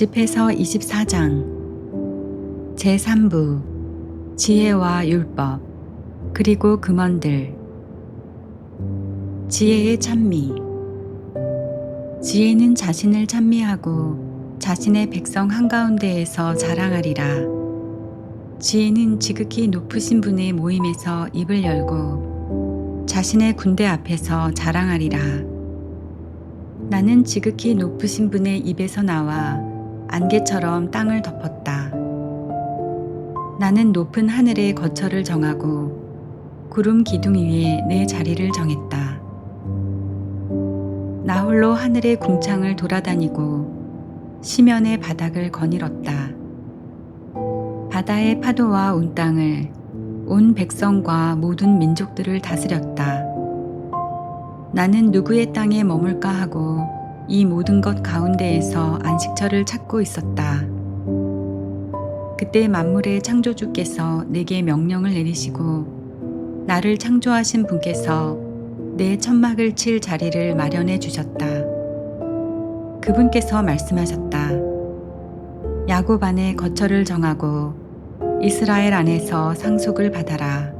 고집해서 24장 제3부 지혜와 율법 그리고 금원들. 지혜의 찬미. 지혜는 자신을 찬미하고 자신의 백성 한가운데에서 자랑하리라. 지혜는 지극히 높으신 분의 모임에서 입을 열고 자신의 군대 앞에서 자랑하리라. 나는 지극히 높으신 분의 입에서 나와 안개처럼 땅을 덮었다. 나는 높은 하늘의 거처를 정하고 구름 기둥 위에 내 자리를 정했다. 나 홀로 하늘의 궁창을 돌아다니고 시면의 바닥을 거닐었다. 바다의 파도와 온 땅을, 온 백성과 모든 민족들을 다스렸다. 나는 누구의 땅에 머물까 하고 이 모든 것 가운데에서 안식처를 찾고 있었다. 그때 만물의 창조주께서 내게 명령을 내리시고 나를 창조하신 분께서 내 천막을 칠 자리를 마련해 주셨다. 그분께서 말씀하셨다. 야곱 안에 거처를 정하고 이스라엘 안에서 상속을 받아라.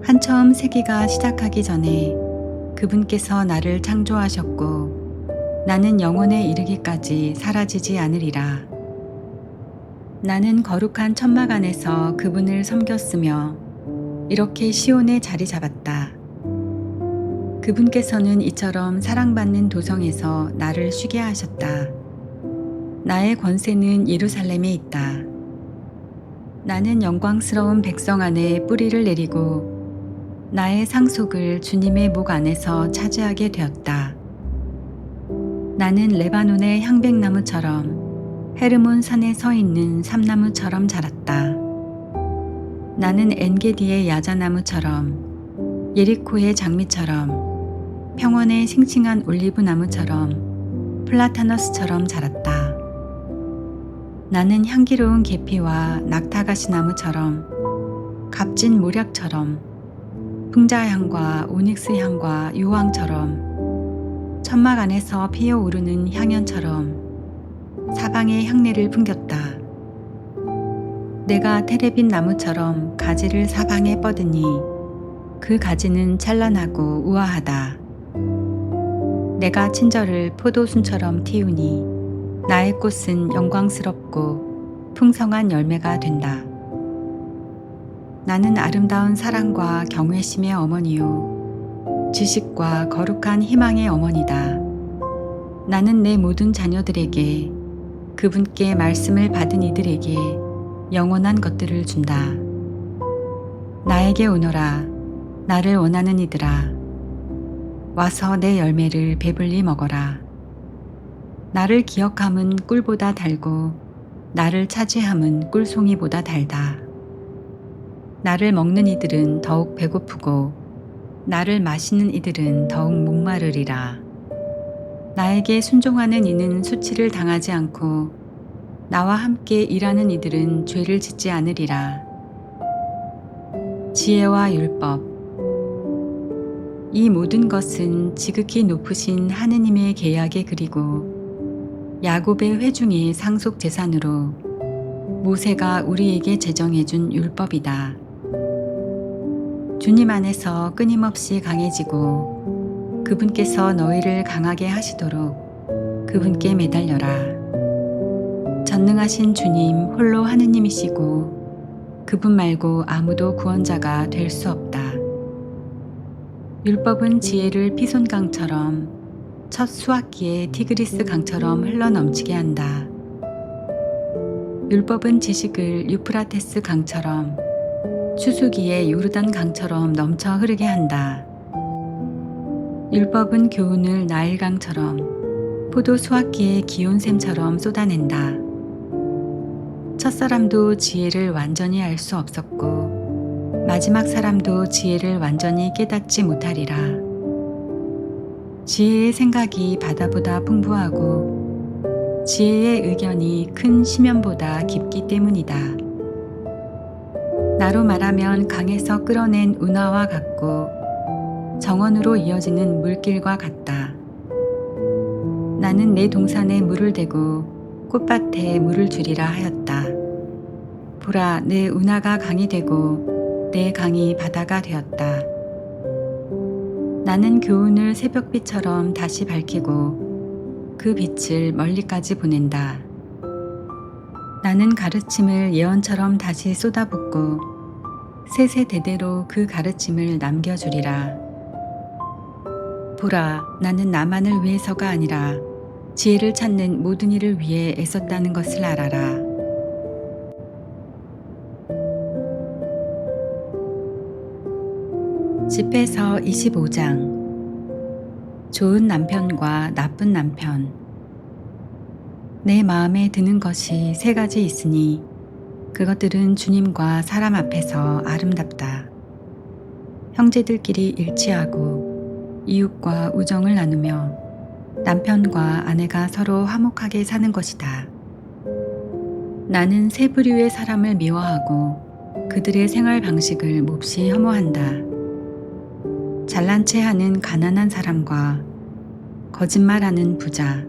한처음 세기가 시작하기 전에 그분께서 나를 창조하셨고 나는 영원에 이르기까지 사라지지 않으리라. 나는 거룩한 천막 안에서 그분을 섬겼으며 이렇게 시온에 자리 잡았다. 그분께서는 이처럼 사랑받는 도성에서 나를 쉬게 하셨다. 나의 권세는 예루살렘에 있다. 나는 영광스러운 백성 안에 뿌리를 내리고 나의 상속을 주님의 목 안에서 차지하게 되었다. 나는 레바논의 향백나무처럼 헤르몬 산에 서 있는 삼나무처럼 자랐다. 나는 엔게디의 야자나무처럼 예리코의 장미처럼 평원의 싱싱한 올리브나무처럼 플라타너스처럼 자랐다. 나는 향기로운 계피와 낙타가시나무처럼 값진 모략처럼 풍자향과 오닉스향과 유황처럼 천막 안에서 피어오르는 향연처럼 사방의 향내를 풍겼다. 내가 테레빈 나무처럼 가지를 사방에 뻗으니 그 가지는 찬란하고 우아하다. 내가 친절을 포도순처럼 틔우니 나의 꽃은 영광스럽고 풍성한 열매가 된다. 나는 아름다운 사랑과 경외심의 어머니요 지식과 거룩한 희망의 어머니다. 나는 내 모든 자녀들에게 그분께 말씀을 받은 이들에게 영원한 것들을 준다. 나에게 오너라. 나를 원하는 이들아. 와서 내 열매를 배불리 먹어라. 나를 기억함은 꿀보다 달고 나를 차지함은 꿀송이보다 달다. 나를 먹는 이들은 더욱 배고프고 나를 마시는 이들은 더욱 목마르리라. 나에게 순종하는 이는 수치를 당하지 않고 나와 함께 일하는 이들은 죄를 짓지 않으리라. 지혜와 율법. 이 모든 것은 지극히 높으신 하느님의 계약의 글이고 야곱의 회중의 상속 재산으로 모세가 우리에게 제정해준 율법이다. 주님 안에서 끊임없이 강해지고 그분께서 너희를 강하게 하시도록 그분께 매달려라. 전능하신 주님 홀로 하느님이시고 그분 말고 아무도 구원자가 될 수 없다. 율법은 지혜를 피손강처럼 첫 수확기에 티그리스 강처럼 흘러넘치게 한다. 율법은 지식을 유프라테스 강처럼 추수기에 요르단 강처럼 넘쳐 흐르게 한다. 율법은 교훈을 나일강처럼 포도 수확기에 기온샘처럼 쏟아낸다. 첫사람도 지혜를 완전히 알 수 없었고 마지막 사람도 지혜를 완전히 깨닫지 못하리라. 지혜의 생각이 바다보다 풍부하고 지혜의 의견이 큰 심연보다 깊기 때문이다. 나로 말하면 강에서 끌어낸 운하와 같고 정원으로 이어지는 물길과 같다. 나는 내 동산에 물을 대고 꽃밭에 물을 주리라 하였다. 보라, 내 운하가 강이 되고 내 강이 바다가 되었다. 나는 교훈을 새벽빛처럼 다시 밝히고 그 빛을 멀리까지 보낸다. 나는 가르침을 예언처럼 다시 쏟아붓고 세세대대로 그 가르침을 남겨주리라. 보라, 나는 나만을 위해서가 아니라 지혜를 찾는 모든 이를 위해 애썼다는 것을 알아라. 집회서 25장. 좋은 남편과 나쁜 남편. 내 마음에 드는 것이 세 가지 있으니 그것들은 주님과 사람 앞에서 아름답다. 형제들끼리 일치하고 이웃과 우정을 나누며 남편과 아내가 서로 화목하게 사는 것이다. 나는 세 부류의 사람을 미워하고 그들의 생활 방식을 몹시 혐오한다. 잘난 체 하는 가난한 사람과 거짓말하는 부자,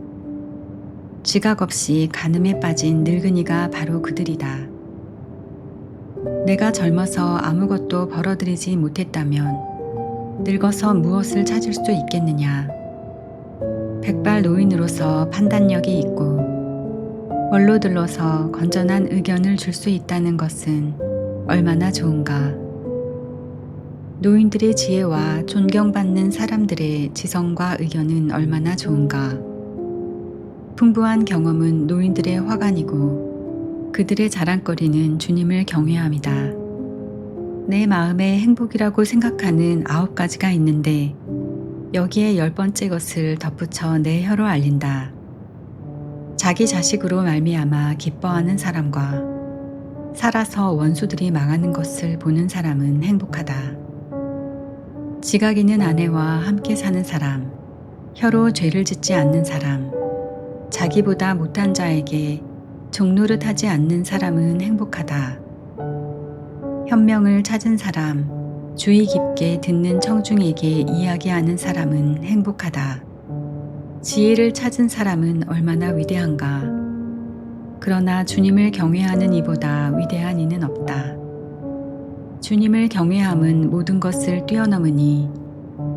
지각 없이 간음에 빠진 늙은이가 바로 그들이다. 내가 젊어서 아무것도 벌어들이지 못했다면 늙어서 무엇을 찾을 수 있겠느냐. 백발 노인으로서 판단력이 있고 원로 들러서 건전한 의견을 줄 수 있다는 것은 얼마나 좋은가. 노인들의 지혜와 존경받는 사람들의 지성과 의견은 얼마나 좋은가. 풍부한 경험은 노인들의 화관이고 그들의 자랑거리는 주님을 경외함이다. 내 마음에 행복이라고 생각하는 9가지가 있는데 여기에 10번째 것을 덧붙여 내 혀로 알린다. 자기 자식으로 말미암아 기뻐하는 사람과 살아서 원수들이 망하는 것을 보는 사람은 행복하다. 지각 있는 아내와 함께 사는 사람, 혀로 죄를 짓지 않는 사람, 자기보다 못한 자에게 종노릇하지 않는 사람은 행복하다. 현명을 찾은 사람, 주의 깊게 듣는 청중에게 이야기하는 사람은 행복하다. 지혜를 찾은 사람은 얼마나 위대한가. 그러나 주님을 경외하는 이보다 위대한 이는 없다. 주님을 경외함은 모든 것을 뛰어넘으니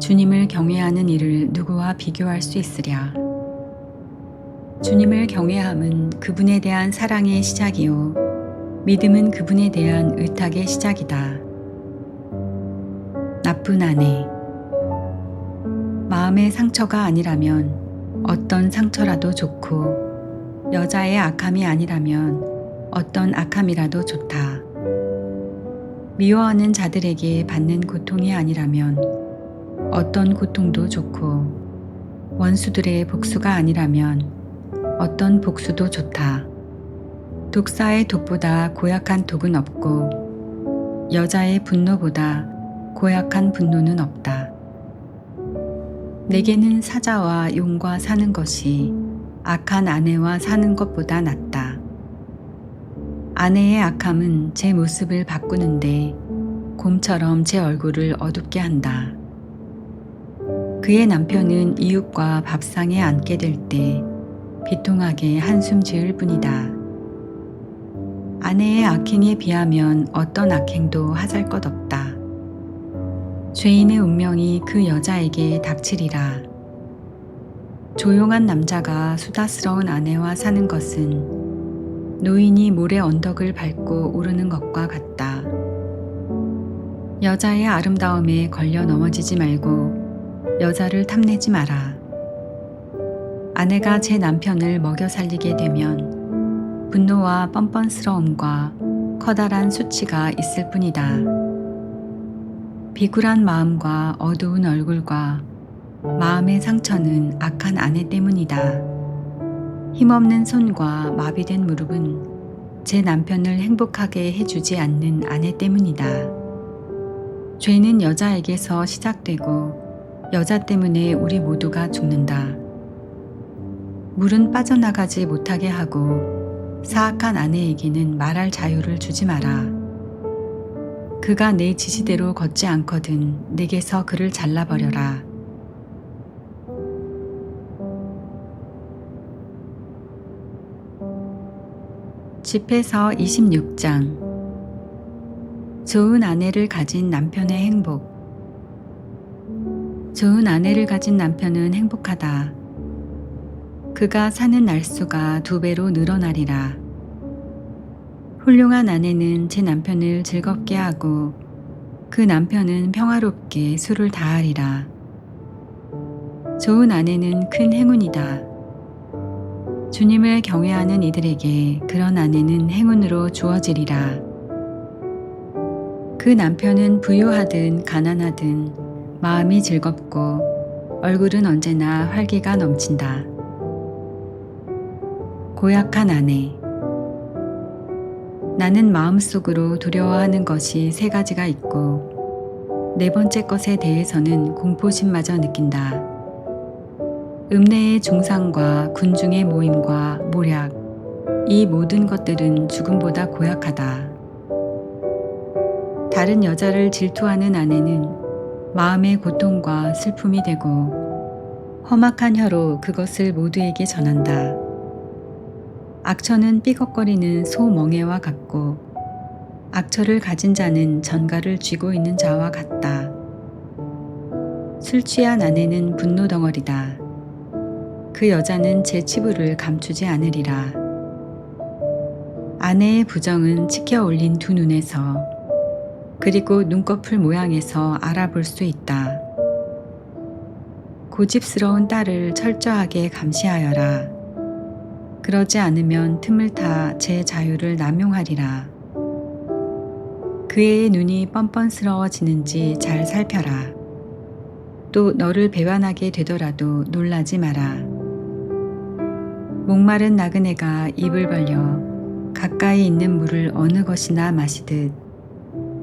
주님을 경외하는 이를 누구와 비교할 수 있으랴. 주님을 경외함은 그분에 대한 사랑의 시작이요 믿음은 그분에 대한 의탁의 시작이다. 나쁜 아내. 마음의 상처가 아니라면 어떤 상처라도 좋고 여자의 악함이 아니라면 어떤 악함이라도 좋다. 미워하는 자들에게 받는 고통이 아니라면 어떤 고통도 좋고 원수들의 복수가 아니라면 어떤 복수도 좋다. 독사의 독보다 고약한 독은 없고 여자의 분노보다 고약한 분노는 없다. 내게는 사자와 용과 사는 것이 악한 아내와 사는 것보다 낫다. 아내의 악함은 제 모습을 바꾸는데 곰처럼 제 얼굴을 어둡게 한다. 그의 남편은 이웃과 밥상에 앉게 될 때 비통하게 한숨 지을 뿐이다. 아내의 악행에 비하면 어떤 악행도 하잘 것 없다. 죄인의 운명이 그 여자에게 닥치리라. 조용한 남자가 수다스러운 아내와 사는 것은 노인이 모래 언덕을 밟고 오르는 것과 같다. 여자의 아름다움에 걸려 넘어지지 말고 여자를 탐내지 마라. 아내가 제 남편을 먹여 살리게 되면 분노와 뻔뻔스러움과 커다란 수치가 있을 뿐이다. 비굴한 마음과 어두운 얼굴과 마음의 상처는 악한 아내 때문이다. 힘없는 손과 마비된 무릎은 제 남편을 행복하게 해주지 않는 아내 때문이다. 죄는 여자에게서 시작되고 여자 때문에 우리 모두가 죽는다. 물은 빠져나가지 못하게 하고 사악한 아내에게는 말할 자유를 주지 마라. 그가 내 지시대로 걷지 않거든 내게서 그를 잘라버려라. 집회서 26장. 좋은 아내를 가진 남편의 행복. 좋은 아내를 가진 남편은 행복하다. 그가 사는 날수가 2배로 늘어나리라. 훌륭한 아내는 제 남편을 즐겁게 하고 그 남편은 평화롭게 수를 다하리라. 좋은 아내는 큰 행운이다. 주님을 경외하는 이들에게 그런 아내는 행운으로 주어지리라. 그 남편은 부유하든 가난하든 마음이 즐겁고 얼굴은 언제나 활기가 넘친다. 고약한 아내. 나는 마음속으로 두려워하는 것이 3가지가 있고 4번째 것에 대해서는 공포심마저 느낀다. 읍내의 중상과 군중의 모임과 모략, 이 모든 것들은 죽음보다 고약하다. 다른 여자를 질투하는 아내는 마음의 고통과 슬픔이 되고 험악한 혀로 그것을 모두에게 전한다. 악처는 삐걱거리는 소멍에와 같고 악처를 가진 자는 전갈을 쥐고 있는 자와 같다. 술 취한 아내는 분노 덩어리다. 그 여자는 제 치부를 감추지 않으리라. 아내의 부정은 치켜 올린 2 눈에서 그리고 눈꺼풀 모양에서 알아볼 수 있다. 고집스러운 딸을 철저하게 감시하여라. 그러지 않으면 틈을 타 제 자유를 남용하리라. 그의 눈이 뻔뻔스러워지는지 잘 살펴라. 또 너를 배반하게 되더라도 놀라지 마라. 목마른 나그네가 입을 벌려 가까이 있는 물을 어느 것이나 마시듯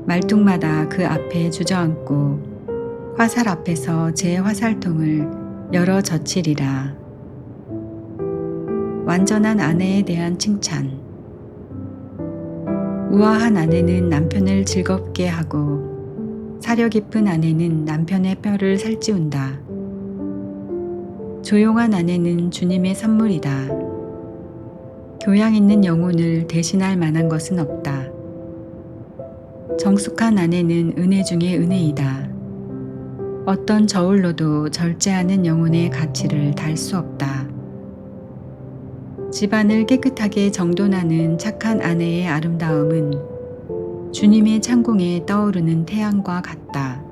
말뚝마다 그 앞에 주저앉고 화살 앞에서 제 화살통을 열어 젖히리라. 완전한 아내에 대한 칭찬. 우아한 아내는 남편을 즐겁게 하고 사려 깊은 아내는 남편의 뼈를 살찌운다. 조용한 아내는 주님의 선물이다. 교양 있는 영혼을 대신할 만한 것은 없다. 정숙한 아내는 은혜 중의 은혜이다. 어떤 저울로도 절제하는 영혼의 가치를 달 수 없다. 집안을 깨끗하게 정돈하는 착한 아내의 아름다움은 주님의 창공에 떠오르는 태양과 같다.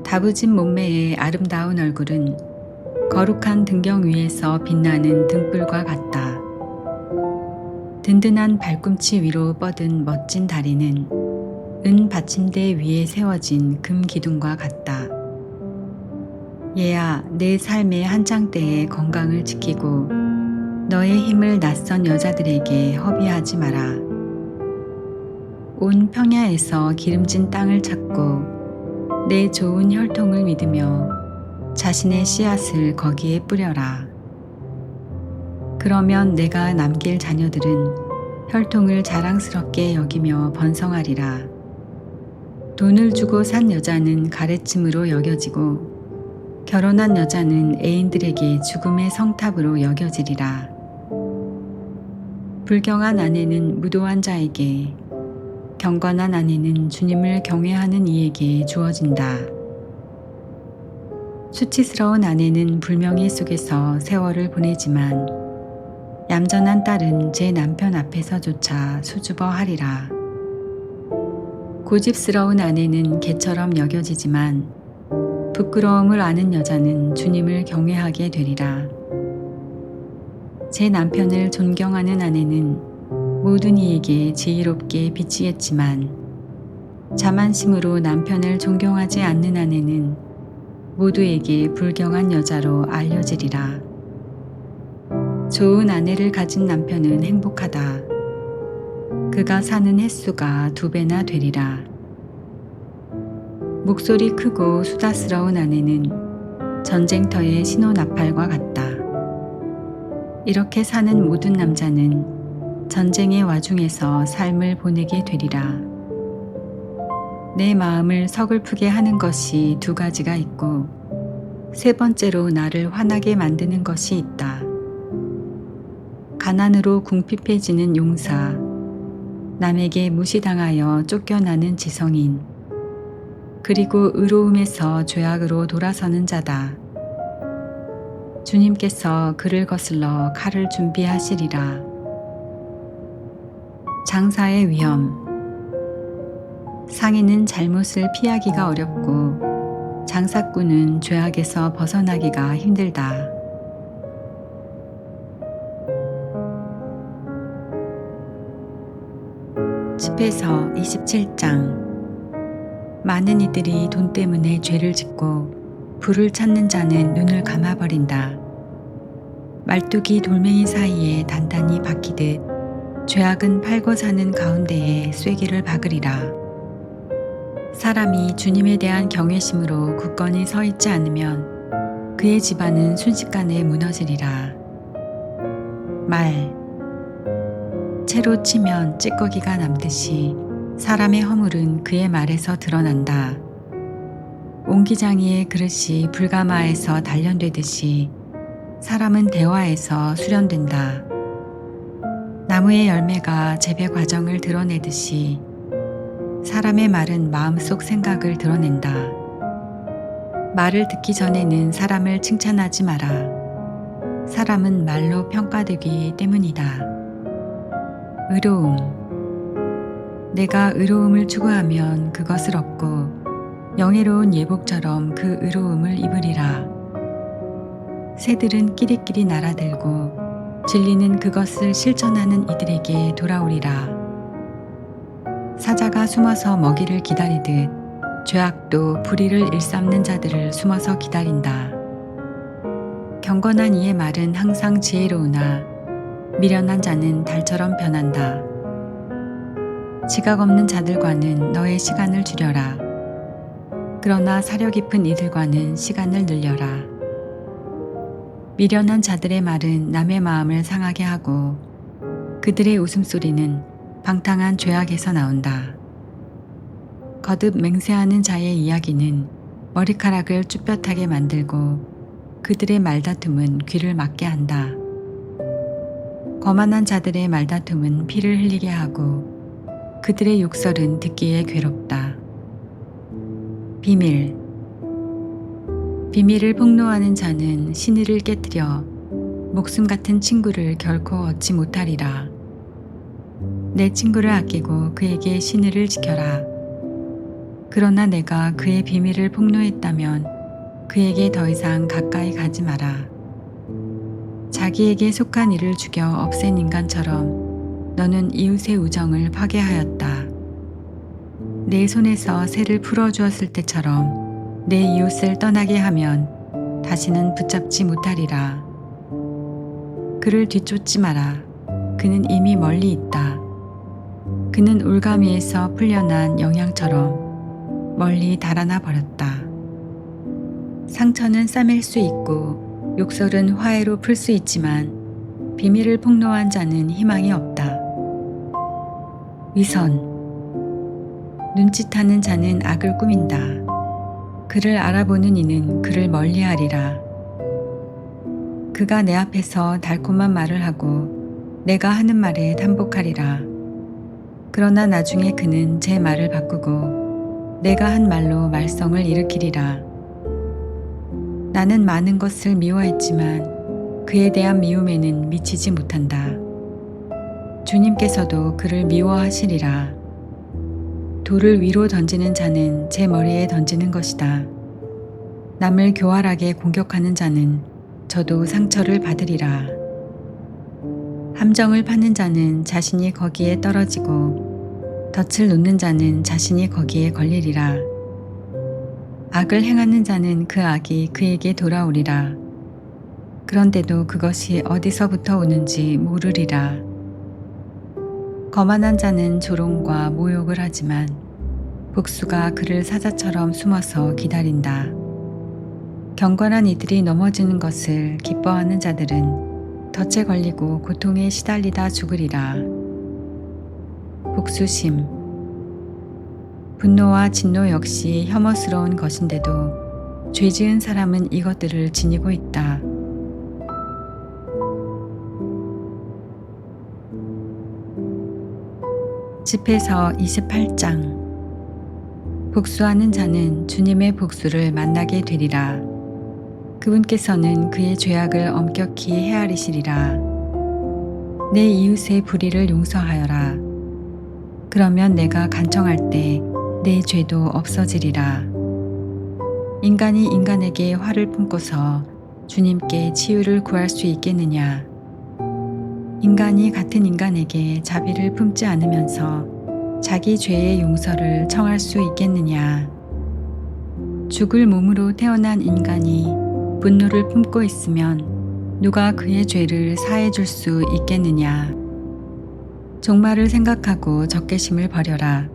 다부진 몸매의 아름다운 얼굴은 거룩한 등경 위에서 빛나는 등불과 같다. 든든한 발꿈치 위로 뻗은 멋진 다리는 은 받침대 위에 세워진 금 기둥과 같다. 얘야, 내 삶의 한창때에 건강을 지키고 너의 힘을 낯선 여자들에게 허비하지 마라. 온 평야에서 기름진 땅을 찾고 내 좋은 혈통을 믿으며 자신의 씨앗을 거기에 뿌려라. 그러면 내가 남길 자녀들은 혈통을 자랑스럽게 여기며 번성하리라. 돈을 주고 산 여자는 가래침으로 여겨지고 결혼한 여자는 애인들에게 죽음의 성탑으로 여겨지리라. 불경한 아내는 무도한 자에게, 경건한 아내는 주님을 경외하는 이에게 주어진다. 수치스러운 아내는 불명예 속에서 세월을 보내지만 얌전한 딸은 제 남편 앞에서조차 수줍어하리라. 고집스러운 아내는 개처럼 여겨지지만 부끄러움을 아는 여자는 주님을 경외하게 되리라. 제 남편을 존경하는 아내는 모든 이에게 지혜롭게 비치겠지만 자만심으로 남편을 존경하지 않는 아내는 모두에게 불경한 여자로 알려지리라. 좋은 아내를 가진 남편은 행복하다. 그가 사는 횟수가 2배나 되리라. 목소리 크고 수다스러운 아내는 전쟁터의 신호나팔과 같다. 이렇게 사는 모든 남자는 전쟁의 와중에서 삶을 보내게 되리라. 내 마음을 서글프게 하는 것이 2가지가 있고 3번째로 나를 화나게 만드는 것이 있다. 가난으로 궁핍해지는 용사, 남에게 무시당하여 쫓겨나는 지성인, 그리고 의로움에서 죄악으로 돌아서는 자다. 주님께서 그를 거슬러 칼을 준비하시리라. 장사의 위험. 상인은 잘못을 피하기가 어렵고 장사꾼은 죄악에서 벗어나기가 힘들다. 숲에서 27장. 많은 이들이 돈 때문에 죄를 짓고 부를 찾는 자는 눈을 감아버린다. 말뚝이 돌멩이 사이에 단단히 박히듯 죄악은 팔고 사는 가운데에 쐐기를 박으리라. 사람이 주님에 대한 경외심으로 굳건히 서 있지 않으면 그의 집안은 순식간에 무너지리라. 말. 채로 치면 찌꺼기가 남듯이 사람의 허물은 그의 말에서 드러난다. 옹기장이의 그릇이 불가마에서 단련되듯이 사람은 대화에서 수련된다. 나무의 열매가 재배 과정을 드러내듯이 사람의 말은 마음속 생각을 드러낸다. 말을 듣기 전에는 사람을 칭찬하지 마라. 사람은 말로 평가되기 때문이다. 의로움. 내가 의로움을 추구하면 그것을 얻고 영예로운 예복처럼 그 의로움을 입으리라. 새들은 끼리끼리 날아들고 진리는 그것을 실천하는 이들에게 돌아오리라. 사자가 숨어서 먹이를 기다리듯 죄악도 불의를 일삼는 자들을 숨어서 기다린다. 경건한 이의 말은 항상 지혜로우나 미련한 자는 달처럼 변한다. 지각 없는 자들과는 너의 시간을 줄여라. 그러나 사려 깊은 이들과는 시간을 늘려라. 미련한 자들의 말은 남의 마음을 상하게 하고 그들의 웃음소리는 방탕한 죄악에서 나온다. 거듭 맹세하는 자의 이야기는 머리카락을 쭈뼛하게 만들고 그들의 말다툼은 귀를 막게 한다. 거만한 자들의 말다툼은 피를 흘리게 하고 그들의 욕설은 듣기에 괴롭다. 비밀. 비밀을 폭로하는 자는 신의를 깨뜨려 목숨 같은 친구를 결코 얻지 못하리라. 내 친구를 아끼고 그에게 신의를 지켜라. 그러나 내가 그의 비밀을 폭로했다면 그에게 더 이상 가까이 가지 마라. 자기에게 속한 이를 죽여 없앤 인간처럼 너는 이웃의 우정을 파괴하였다. 내 손에서 새를 풀어주었을 때처럼 내 이웃을 떠나게 하면 다시는 붙잡지 못하리라. 그를 뒤쫓지 마라. 그는 이미 멀리 있다. 그는 올가미에서 풀려난 영양처럼 멀리 달아나 버렸다. 상처는 싸맬 수 있고 욕설은 화해로 풀 수 있지만 비밀을 폭로한 자는 희망이 없다. 위선. 눈짓하는 자는 악을 꾸민다. 그를 알아보는 이는 그를 멀리하리라. 그가 내 앞에서 달콤한 말을 하고 내가 하는 말에 탄복하리라. 그러나 나중에 그는 제 말을 바꾸고 내가 한 말로 말썽을 일으키리라. 나는 많은 것을 미워했지만 그에 대한 미움에는 미치지 못한다. 주님께서도 그를 미워하시리라. 돌을 위로 던지는 자는 제 머리에 던지는 것이다. 남을 교활하게 공격하는 자는 저도 상처를 받으리라. 함정을 파는 자는 자신이 거기에 떨어지고 덫을 놓는 자는 자신이 거기에 걸리리라. 악을 행하는 자는 그 악이 그에게 돌아오리라. 그런데도 그것이 어디서부터 오는지 모르리라. 거만한 자는 조롱과 모욕을 하지만 복수가 그를 사자처럼 숨어서 기다린다. 경건한 이들이 넘어지는 것을 기뻐하는 자들은 덫에 걸리고 고통에 시달리다 죽으리라. 복수심. 분노와 진노 역시 혐오스러운 것인데도 죄 지은 사람은 이것들을 지니고 있다. 집회서 28장. 복수하는 자는 주님의 복수를 만나게 되리라. 그분께서는 그의 죄악을 엄격히 헤아리시리라. 내 이웃의 불의를 용서하여라. 그러면 내가 간청할 때 내 죄도 없어지리라. 인간이 인간에게 화를 품고서 주님께 치유를 구할 수 있겠느냐? 인간이 같은 인간에게 자비를 품지 않으면서 자기 죄의 용서를 청할 수 있겠느냐? 죽을 몸으로 태어난 인간이 분노를 품고 있으면 누가 그의 죄를 사해 줄 수 있겠느냐? 종말을 생각하고 적개심을 버려라.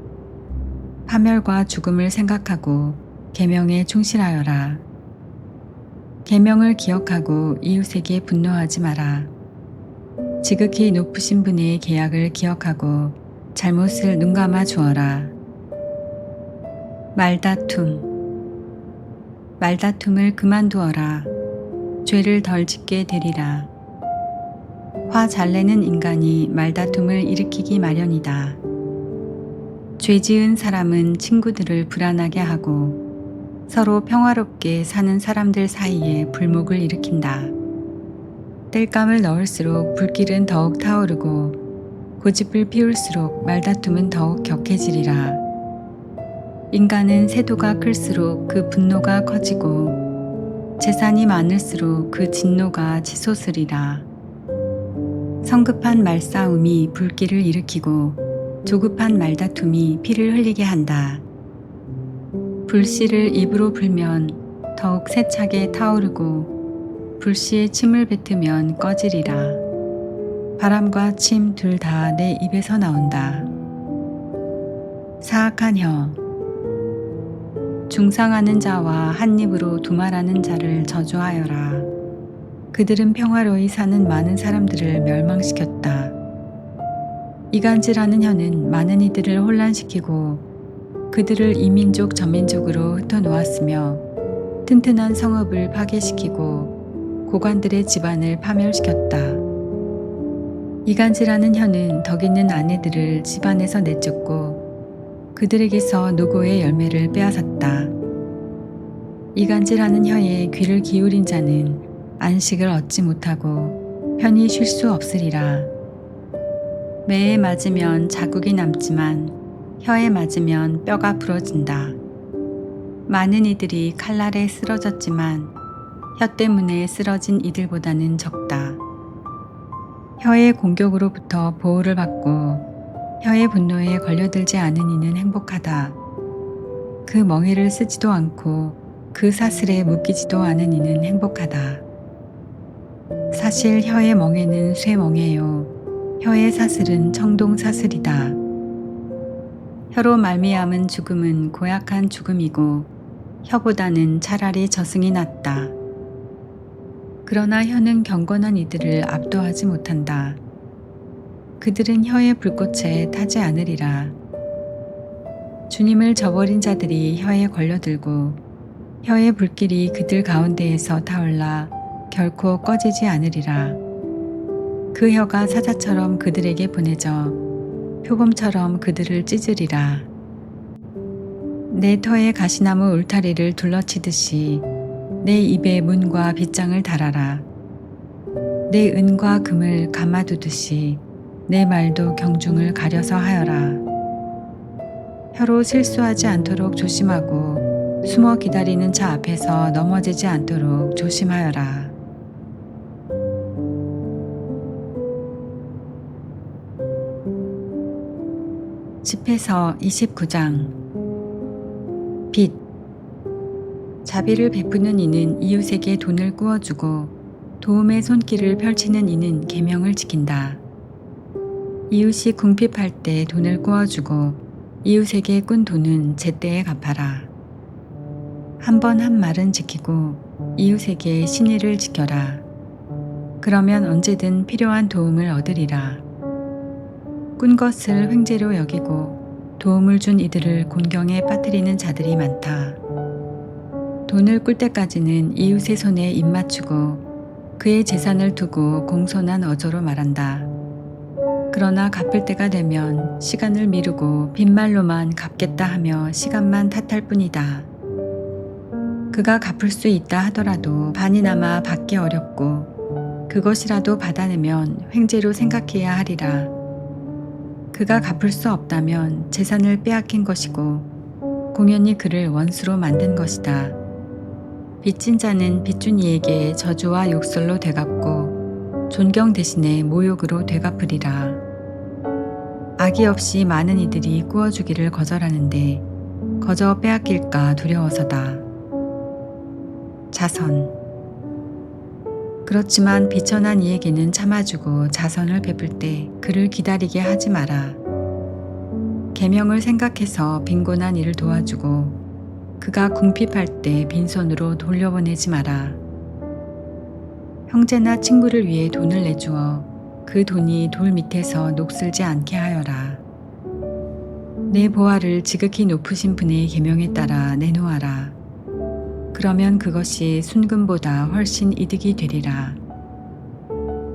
파멸과 죽음을 생각하고 계명에 충실하여라. 계명을 기억하고 이웃에게 분노하지 마라. 지극히 높으신 분의 계약을 기억하고 잘못을 눈감아 주어라. 말다툼을 그만두어라. 죄를 덜 짓게 되리라. 화 잘 내는 인간이 말다툼을 일으키기 마련이다. 죄 지은 사람은 친구들을 불안하게 하고 서로 평화롭게 사는 사람들 사이에 불목을 일으킨다. 땔감을 넣을수록 불길은 더욱 타오르고 고집을 피울수록 말다툼은 더욱 격해지리라. 인간은 세도가 클수록 그 분노가 커지고 재산이 많을수록 그 진노가 치솟으리라. 성급한 말싸움이 불길을 일으키고 조급한 말다툼이 피를 흘리게 한다. 불씨를 입으로 불면 더욱 세차게 타오르고 불씨에 침을 뱉으면 꺼지리라. 바람과 침 둘 다 내 입에서 나온다. 사악한 혀. 중상하는 자와 한 입으로 두말하는 자를 저주하여라. 그들은 평화로이 사는 많은 사람들을 멸망시켰다. 이간질하는 혀는 많은 이들을 혼란시키고 그들을 이민족 저민족으로 흩어놓았으며 튼튼한 성읍을 파괴시키고 고관들의 집안을 파멸시켰다. 이간질하는 혀는 덕 있는 아내들을 집안에서 내쫓고 그들에게서 노고의 열매를 빼앗았다. 이간질하는 혀에 귀를 기울인 자는 안식을 얻지 못하고 편히 쉴 수 없으리라. 매에 맞으면 자국이 남지만 혀에 맞으면 뼈가 부러진다. 많은 이들이 칼날에 쓰러졌지만 혀 때문에 쓰러진 이들보다는 적다. 혀의 공격으로부터 보호를 받고 혀의 분노에 걸려들지 않은 이는 행복하다. 그 멍에를 쓰지도 않고 그 사슬에 묶이지도 않은 이는 행복하다. 사실 혀의 멍에는 쇠멍에요. 혀의 사슬은 청동 사슬이다. 혀로 말미암은 죽음은 고약한 죽음이고 혀보다는 차라리 저승이 낫다. 그러나 혀는 경건한 이들을 압도하지 못한다. 그들은 혀의 불꽃에 타지 않으리라. 주님을 저버린 자들이 혀에 걸려들고 혀의 불길이 그들 가운데에서 타올라 결코 꺼지지 않으리라. 그 혀가 사자처럼 그들에게 보내져 표범처럼 그들을 찢으리라. 내 터에 가시나무 울타리를 둘러치듯이 내 입에 문과 빗장을 달아라. 내 은과 금을 감아두듯이 내 말도 경중을 가려서 하여라. 혀로 실수하지 않도록 조심하고 숨어 기다리는 자 앞에서 넘어지지 않도록 조심하여라. 집회서 29장. 빚. 자비를 베푸는 이는 이웃에게 돈을 꾸어주고 도움의 손길을 펼치는 이는 계명을 지킨다. 이웃이 궁핍할 때 돈을 꾸어주고 이웃에게 꾼 돈은 제때에 갚아라. 한 번 한 말은 지키고 이웃에게 신의를 지켜라. 그러면 언제든 필요한 도움을 얻으리라. 꾼 것을 횡재로 여기고 도움을 준 이들을 곤경에 빠뜨리는 자들이 많다. 돈을 꿀 때까지는 이웃의 손에 입맞추고 그의 재산을 두고 공손한 어조로 말한다. 그러나 갚을 때가 되면 시간을 미루고 빈말로만 갚겠다 하며 시간만 탓할 뿐이다. 그가 갚을 수 있다 하더라도 반이나마 받기 어렵고 그것이라도 받아내면 횡재로 생각해야 하리라. 그가 갚을 수 없다면 재산을 빼앗긴 것이고 공연히 그를 원수로 만든 것이다. 빚진 자는 빚준 이에게 저주와 욕설로 되갚고 존경 대신에 모욕으로 되갚으리라. 악의 없이 많은 이들이 꾸어주기를 거절하는데 거저 빼앗길까 두려워서다. 자선. 그렇지만 비천한 이에게는 참아주고 자선을 베풀 때 그를 기다리게 하지 마라. 계명을 생각해서 빈곤한 이를 도와주고 그가 궁핍할 때 빈손으로 돌려보내지 마라. 형제나 친구를 위해 돈을 내주어 그 돈이 돌 밑에서 녹슬지 않게 하여라. 내 보화를 지극히 높으신 분의 계명에 따라 내놓아라. 그러면 그것이 순금보다 훨씬 이득이 되리라.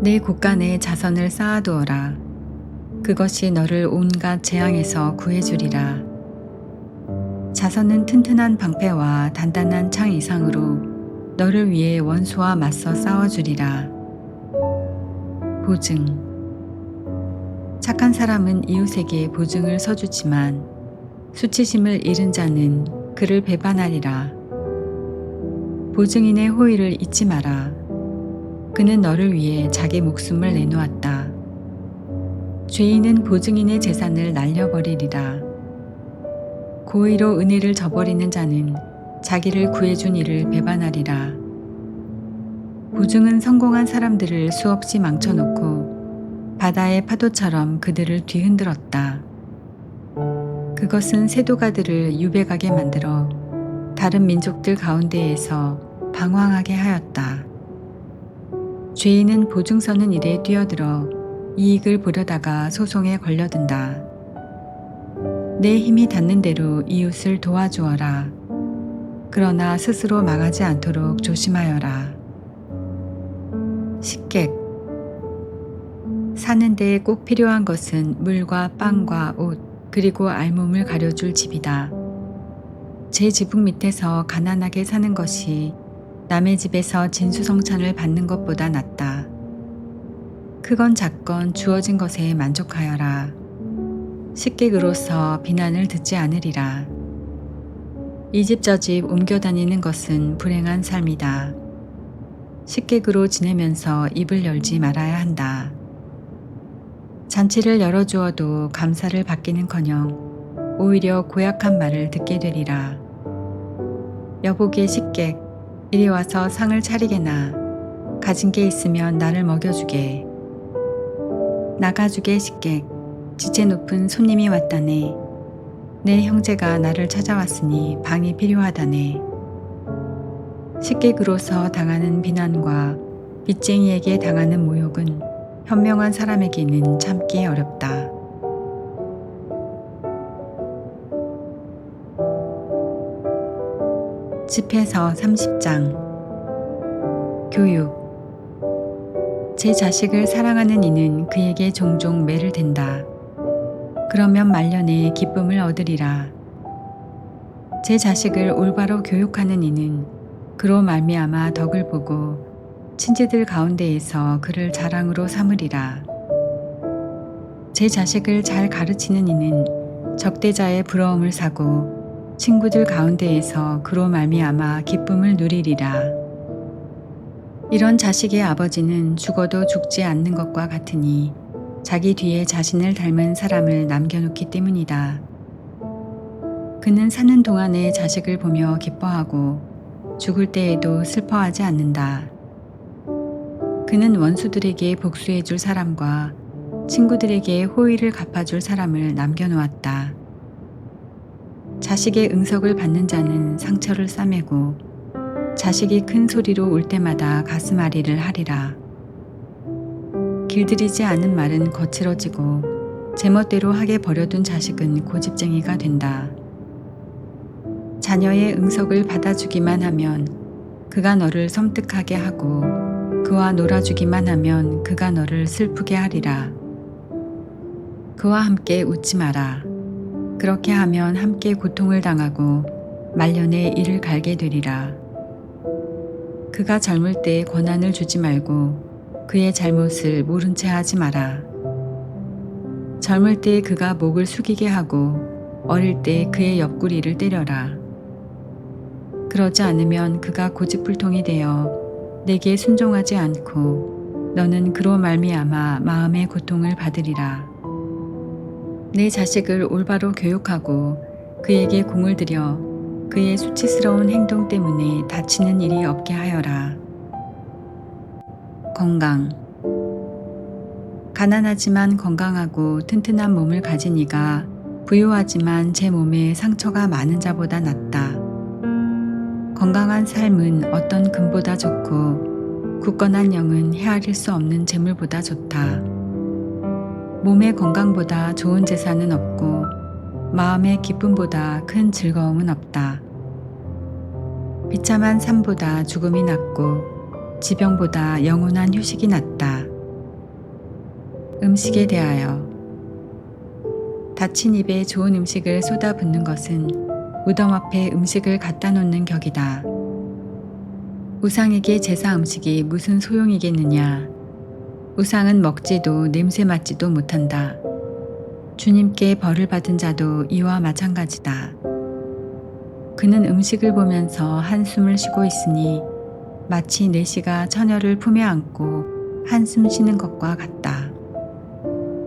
내 곳간에 자선을 쌓아두어라. 그것이 너를 온갖 재앙에서 구해주리라. 자선은 튼튼한 방패와 단단한 창 이상으로 너를 위해 원수와 맞서 싸워주리라. 보증. 착한 사람은 이웃에게 보증을 서주지만 수치심을 잃은 자는 그를 배반하리라. 보증인의 호의를 잊지 마라. 그는 너를 위해 자기 목숨을 내놓았다. 죄인은 보증인의 재산을 날려버리리라. 고의로 은혜를 저버리는 자는 자기를 구해준 이를 배반하리라. 보증은 성공한 사람들을 수없이 망쳐놓고 바다의 파도처럼 그들을 뒤흔들었다. 그것은 세도가들을 유배가게 만들어 다른 민족들 가운데에서 방황하게 하였다. 죄인은 보증 서는 일에 뛰어들어 이익을 보려다가 소송에 걸려든다. 내 힘이 닿는 대로 이웃을 도와주어라. 그러나 스스로 망하지 않도록 조심하여라. 식객. 사는 데에 꼭 필요한 것은 물과 빵과 옷 그리고 알몸을 가려줄 집이다. 제 지붕 밑에서 가난하게 사는 것이 남의 집에서 진수성찬을 받는 것보다 낫다. 크건 작건 주어진 것에 만족하여라. 식객으로서 비난을 듣지 않으리라. 이 집 저 집 옮겨 다니는 것은 불행한 삶이다. 식객으로 지내면서 입을 열지 말아야 한다. 잔치를 열어주어도 감사를 받기는커녕 오히려 고약한 말을 듣게 되리라. 여보게 식객, 이리 와서 상을 차리게나. 가진 게 있으면 나를 먹여주게. 나가주게 식객, 지체 높은 손님이 왔다네. 내 형제가 나를 찾아왔으니 방이 필요하다네. 식객으로서 당하는 비난과 빚쟁이에게 당하는 모욕은 현명한 사람에게는 참기 어렵다. 집회서 30장. 교육. 제 자식을 사랑하는 이는 그에게 종종 매를 댄다. 그러면 말년에 기쁨을 얻으리라. 제 자식을 올바로 교육하는 이는 그로 말미암아 덕을 보고 친지들 가운데에서 그를 자랑으로 삼으리라. 제 자식을 잘 가르치는 이는 적대자의 부러움을 사고 친구들 가운데에서 그로 말미암아 기쁨을 누리리라. 이런 자식의 아버지는 죽어도 죽지 않는 것과 같으니 자기 뒤에 자신을 닮은 사람을 남겨놓기 때문이다. 그는 사는 동안에 자식을 보며 기뻐하고 죽을 때에도 슬퍼하지 않는다. 그는 원수들에게 복수해 줄 사람과 친구들에게 호의를 갚아줄 사람을 남겨놓았다. 자식의 응석을 받는 자는 상처를 싸매고 자식이 큰 소리로 울 때마다 가슴앓이를 하리라. 길들이지 않은 말은 거칠어지고 제멋대로 하게 버려둔 자식은 고집쟁이가 된다. 자녀의 응석을 받아주기만 하면 그가 너를 섬뜩하게 하고 그와 놀아주기만 하면 그가 너를 슬프게 하리라. 그와 함께 웃지 마라. 그렇게 하면 함께 고통을 당하고 말년에 이를 갈게 되리라. 그가 젊을 때 권한을 주지 말고 그의 잘못을 모른 채 하지 마라. 젊을 때 그가 목을 숙이게 하고 어릴 때 그의 옆구리를 때려라. 그러지 않으면 그가 고집불통이 되어 내게 순종하지 않고 너는 그로 말미암아 마음의 고통을 받으리라. 내 자식을 올바로 교육하고 그에게 공을 들여 그의 수치스러운 행동 때문에 다치는 일이 없게 하여라. 건강. 가난하지만 건강하고 튼튼한 몸을 가진 이가 부유하지만 제 몸에 상처가 많은 자보다 낫다. 건강한 삶은 어떤 금보다 좋고 굳건한 영은 헤아릴 수 없는 재물보다 좋다. 몸의 건강보다 좋은 재산은 없고 마음의 기쁨보다 큰 즐거움은 없다. 비참한 삶보다 죽음이 낫고 지병보다 영원한 휴식이 낫다. 음식에 대하여 닫힌 입에 좋은 음식을 쏟아붓는 것은 무덤 앞에 음식을 갖다 놓는 격이다. 우상에게 제사 음식이 무슨 소용이겠느냐. 우상은 먹지도 냄새 맡지도 못한다. 주님께 벌을 받은 자도 이와 마찬가지다. 그는 음식을 보면서 한숨을 쉬고 있으니 마치 내시가 처녀를 품에 안고 한숨 쉬는 것과 같다.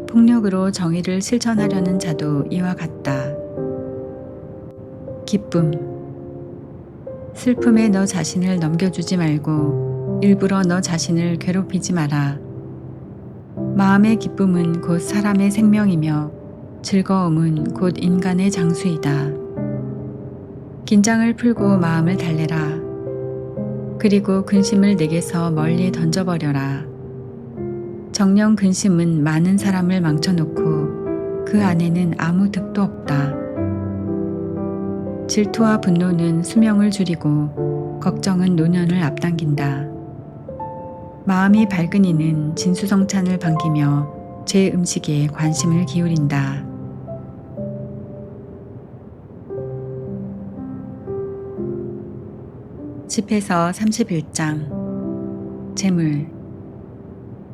폭력으로 정의를 실천하려는 자도 이와 같다. 기쁨. 슬픔에 너 자신을 넘겨주지 말고 일부러 너 자신을 괴롭히지 마라. 마음의 기쁨은 곧 사람의 생명이며 즐거움은 곧 인간의 장수이다. 긴장을 풀고 마음을 달래라. 그리고 근심을 내게서 멀리 던져버려라. 정령 근심은 많은 사람을 망쳐놓고 그 안에는 아무 득도 없다. 질투와 분노는 수명을 줄이고 걱정은 노년을 앞당긴다. 마음이 밝은 이는 진수성찬을 반기며 제 음식에 관심을 기울인다. 집에서 31장. 재물.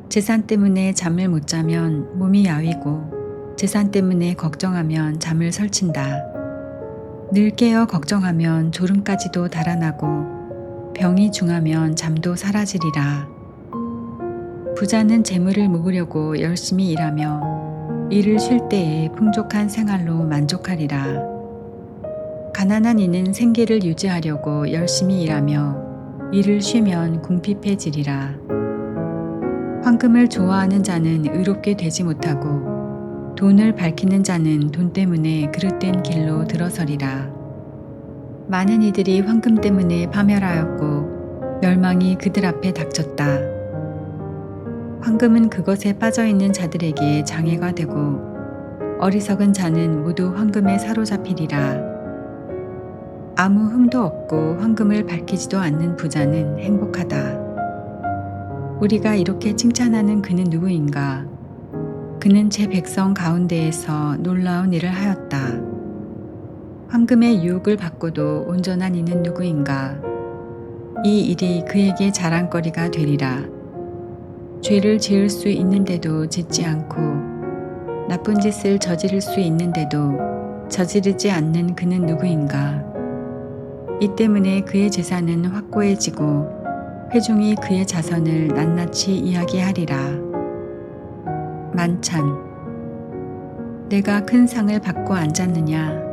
재산 때문에 잠을 못 자면 몸이 야위고 재산 때문에 걱정하면 잠을 설친다. 늘 깨어 걱정하면 졸음까지도 달아나고 병이 중하면 잠도 사라지리라. 부자는 재물을 모으려고 열심히 일하며 일을 쉴 때에 풍족한 생활로 만족하리라. 가난한 이는 생계를 유지하려고 열심히 일하며 일을 쉬면 궁핍해지리라. 황금을 좋아하는 자는 의롭게 되지 못하고 돈을 밝히는 자는 돈 때문에 그릇된 길로 들어서리라. 많은 이들이 황금 때문에 파멸하였고 멸망이 그들 앞에 닥쳤다. 황금은 그것에 빠져있는 자들에게 장애가 되고 어리석은 자는 모두 황금에 사로잡히리라. 아무 흠도 없고 황금을 밝히지도 않는 부자는 행복하다. 우리가 이렇게 칭찬하는 그는 누구인가? 그는 제 백성 가운데에서 놀라운 일을 하였다. 황금의 유혹을 받고도 온전한 이는 누구인가? 이 일이 그에게 자랑거리가 되리라. 죄를 지을 수 있는데도 짓지 않고 나쁜 짓을 저지를 수 있는데도 저지르지 않는 그는 누구인가? 이 때문에 그의 재산은 확고해지고 회중이 그의 자선을 낱낱이 이야기하리라. 만찬. 내가 큰 상을 받고 앉았느냐?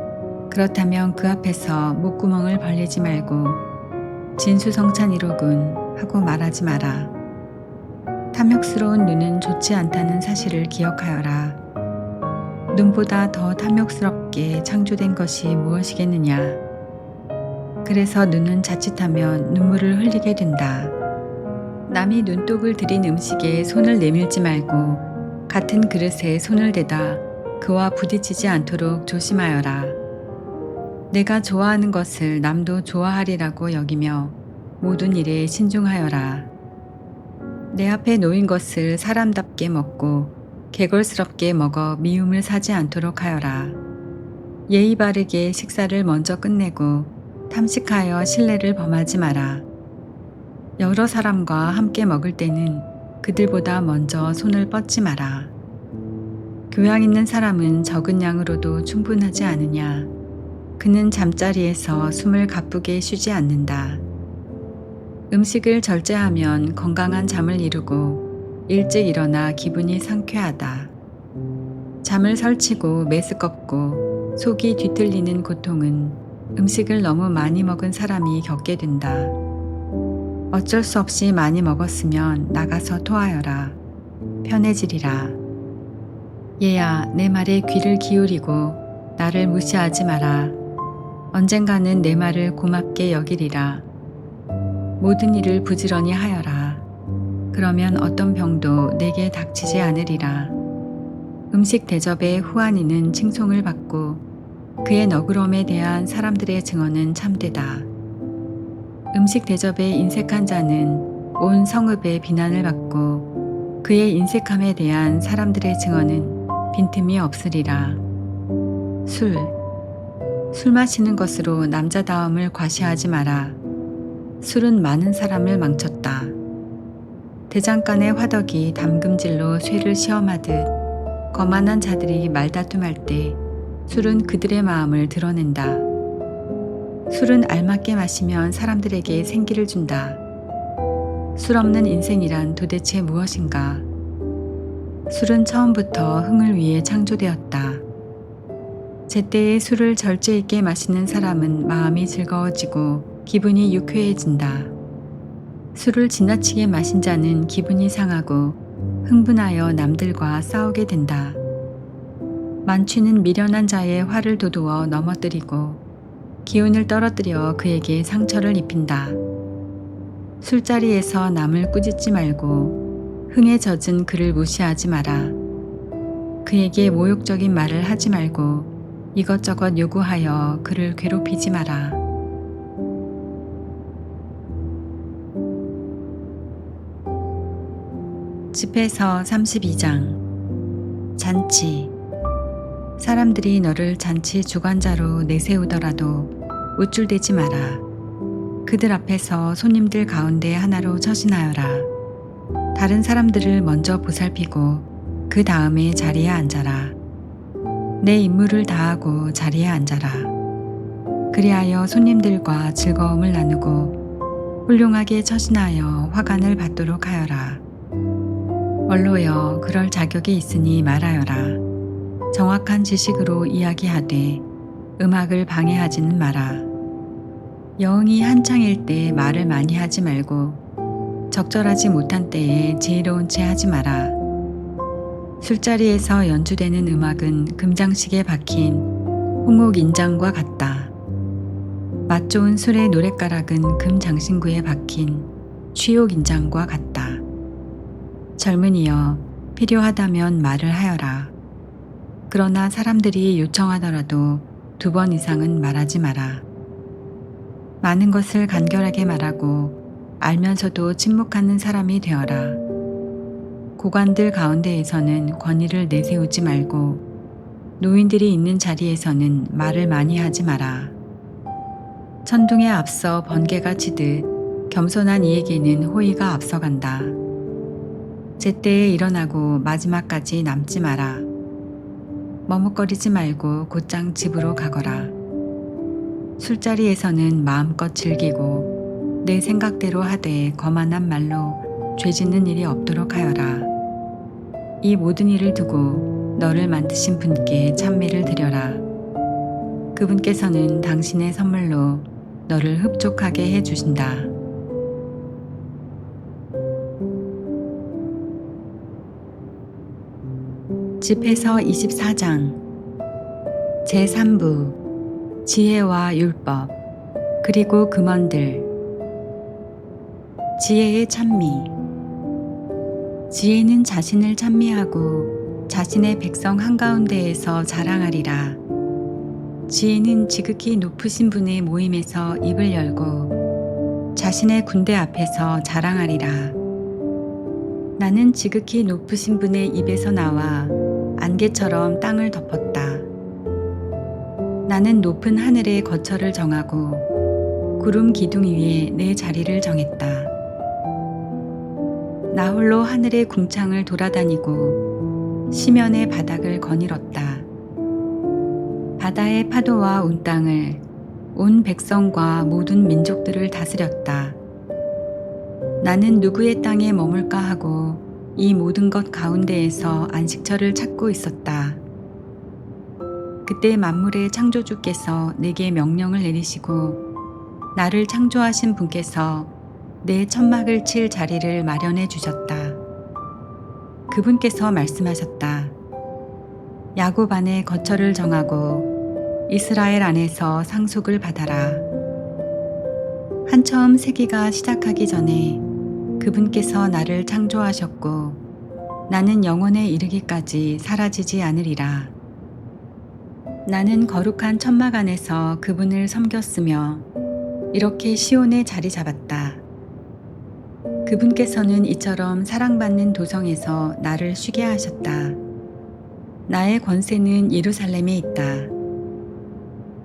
그렇다면 그 앞에서 목구멍을 벌리지 말고 진수성찬이로군 하고 말하지 마라. 탐욕스러운 눈은 좋지 않다는 사실을 기억하여라. 눈보다 더 탐욕스럽게 창조된 것이 무엇이겠느냐? 그래서 눈은 자칫하면 눈물을 흘리게 된다. 남이 눈독을 들인 음식에 손을 내밀지 말고 같은 그릇에 손을 대다 그와 부딪히지 않도록 조심하여라. 내가 좋아하는 것을 남도 좋아하리라고 여기며 모든 일에 신중하여라. 내 앞에 놓인 것을 사람답게 먹고 개걸스럽게 먹어 미움을 사지 않도록 하여라. 예의 바르게 식사를 먼저 끝내고 탐식하여 실례를 범하지 마라. 여러 사람과 함께 먹을 때는 그들보다 먼저 손을 뻗지 마라. 교양 있는 사람은 적은 양으로도 충분하지 않으냐. 그는 잠자리에서 숨을 가쁘게 쉬지 않는다. 음식을 절제하면 건강한 잠을 이루고 일찍 일어나 기분이 상쾌하다. 잠을 설치고 메스껍고 속이 뒤틀리는 고통은 음식을 너무 많이 먹은 사람이 겪게 된다. 어쩔 수 없이 많이 먹었으면 나가서 토하여라. 편해지리라. 얘야, 내 말에 귀를 기울이고 나를 무시하지 마라. 언젠가는 내 말을 고맙게 여기리라. 모든 일을 부지런히 하여라. 그러면 어떤 병도 내게 닥치지 않으리라. 음식 대접에 후한이는 칭송을 받고 그의 너그러움에 대한 사람들의 증언은 참되다. 음식 대접에 인색한 자는 온 성읍의 비난을 받고 그의 인색함에 대한 사람들의 증언은 빈틈이 없으리라. 술 마시는 것으로 남자다움을 과시하지 마라. 술은 많은 사람을 망쳤다. 대장간의 화덕이 담금질로 쇠를 시험하듯 거만한 자들이 말다툼할 때 술은 그들의 마음을 드러낸다. 술은 알맞게 마시면 사람들에게 생기를 준다. 술 없는 인생이란 도대체 무엇인가? 술은 처음부터 흥을 위해 창조되었다. 제때에 술을 절제 있게 마시는 사람은 마음이 즐거워지고 기분이 유쾌해진다. 술을 지나치게 마신 자는 기분이 상하고 흥분하여 남들과 싸우게 된다. 만취는 미련한 자의 화를 돋우어 넘어뜨리고 기운을 떨어뜨려 그에게 상처를 입힌다. 술자리에서 남을 꾸짖지 말고 흥에 젖은 그를 무시하지 마라. 그에게 모욕적인 말을 하지 말고 이것저것 요구하여 그를 괴롭히지 마라. 집회서 32장. 잔치. 사람들이 너를 잔치 주관자로 내세우더라도 우쭐대지 마라. 그들 앞에서 손님들 가운데 하나로 처신하여라. 다른 사람들을 먼저 보살피고 그 다음에 자리에 앉아라. 내 임무를 다하고 자리에 앉아라. 그리하여 손님들과 즐거움을 나누고 훌륭하게 처신하여 화관을 받도록 하여라. 원로여, 그럴 자격이 있으니 말하여라. 정확한 지식으로 이야기하되 음악을 방해하지는 마라. 여흥이 한창일 때 말을 많이 하지 말고 적절하지 못한 때에 지혜로운 채 하지 마라. 술자리에서 연주되는 음악은 금장식에 박힌 홍옥인장과 같다. 맛 좋은 술의 노랫가락은 금장신구에 박힌 취옥인장과 같다. 젊은이여, 필요하다면 말을 하여라. 그러나 사람들이 요청하더라도 2번 이상은 말하지 마라. 많은 것을 간결하게 말하고 알면서도 침묵하는 사람이 되어라. 고관들 가운데에서는 권위를 내세우지 말고 노인들이 있는 자리에서는 말을 많이 하지 마라. 천둥에 앞서 번개가 치듯 겸손한 이에게는 호의가 앞서간다. 제때에 일어나고 마지막까지 남지 마라. 머뭇거리지 말고 곧장 집으로 가거라. 술자리에서는 마음껏 즐기고 내 생각대로 하되 거만한 말로 죄짓는 일이 없도록 하여라. 이 모든 일을 두고 너를 만드신 분께 찬미를 드려라. 그분께서는 당신의 선물로 너를 흡족하게 해주신다. 집회서 24장. 제3부. 지혜와 율법, 그리고 금원들. 지혜의 찬미. 지혜는 자신을 찬미하고 자신의 백성 한가운데에서 자랑하리라. 지혜는 지극히 높으신 분의 모임에서 입을 열고 자신의 군대 앞에서 자랑하리라. 나는 지극히 높으신 분의 입에서 나와 안개처럼 땅을 덮었다. 나는 높은 하늘의 거처를 정하고 구름 기둥 위에 내 자리를 정했다. 나 홀로 하늘의 궁창을 돌아다니고 시면의 바닥을 거닐었다. 바다의 파도와 온 땅을, 온 백성과 모든 민족들을 다스렸다. 나는 누구의 땅에 머물까 하고 이 모든 것 가운데에서 안식처를 찾고 있었다. 그때 만물의 창조주께서 내게 명령을 내리시고 나를 창조하신 분께서 내 천막을 칠 자리를 마련해 주셨다. 그분께서 말씀하셨다. 야곱 안에 거처를 정하고 이스라엘 안에서 상속을 받아라. 한처음 세기가 시작하기 전에 그분께서 나를 창조하셨고 나는 영원에 이르기까지 사라지지 않으리라. 나는 거룩한 천막 안에서 그분을 섬겼으며 이렇게 시온에 자리 잡았다. 그분께서는 이처럼 사랑받는 도성에서 나를 쉬게 하셨다. 나의 권세는 예루살렘에 있다.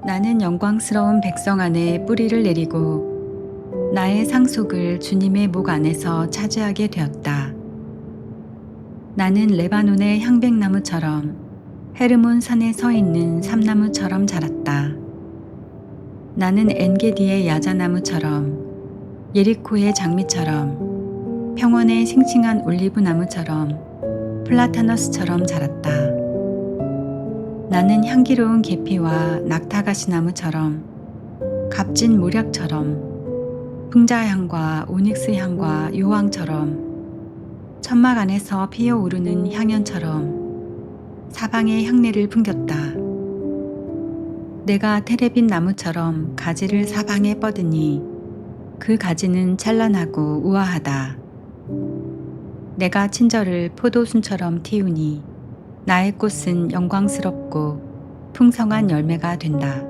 나는 영광스러운 백성 안에 뿌리를 내리고 나의 상속을 주님의 목 안에서 차지하게 되었다. 나는 레바논의 향백나무처럼 헤르몬 산에 서 있는 삼나무처럼 자랐다. 나는 엔게디의 야자나무처럼 예리코의 장미처럼 평원의 싱싱한 올리브나무처럼 플라타너스처럼 자랐다. 나는 향기로운 계피와 낙타가시나무처럼 값진 모략처럼 풍자향과 오닉스향과 요황처럼 천막 안에서 피어오르는 향연처럼 사방의 향내를 풍겼다. 내가 테레빈 나무처럼 가지를 사방에 뻗으니 그 가지는 찬란하고 우아하다. 내가 친절을 포도순처럼 틔우니 나의 꽃은 영광스럽고 풍성한 열매가 된다.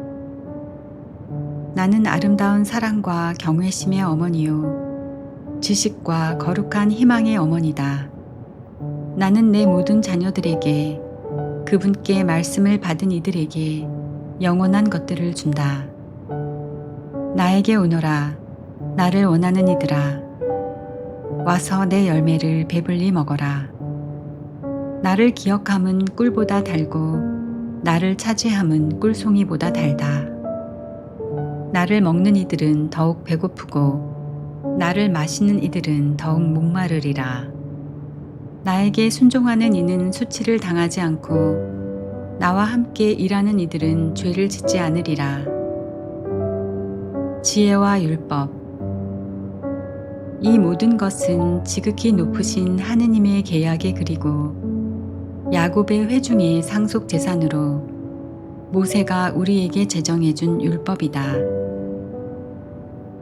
나는 아름다운 사랑과 경외심의 어머니요 지식과 거룩한 희망의 어머니다. 나는 내 모든 자녀들에게 그분께 말씀을 받은 이들에게 영원한 것들을 준다. 나에게 오너라. 나를 원하는 이들아. 와서 내 열매를 배불리 먹어라. 나를 기억함은 꿀보다 달고 나를 차지함은 꿀송이보다 달다. 나를 먹는 이들은 더욱 배고프고 나를 마시는 이들은 더욱 목마르리라. 나에게 순종하는 이는 수치를 당하지 않고 나와 함께 일하는 이들은 죄를 짓지 않으리라. 지혜와 율법. 이 모든 것은 지극히 높으신 하느님의 계약의 글이고 야곱의 회중의 상속 재산으로 모세가 우리에게 제정해준 율법이다.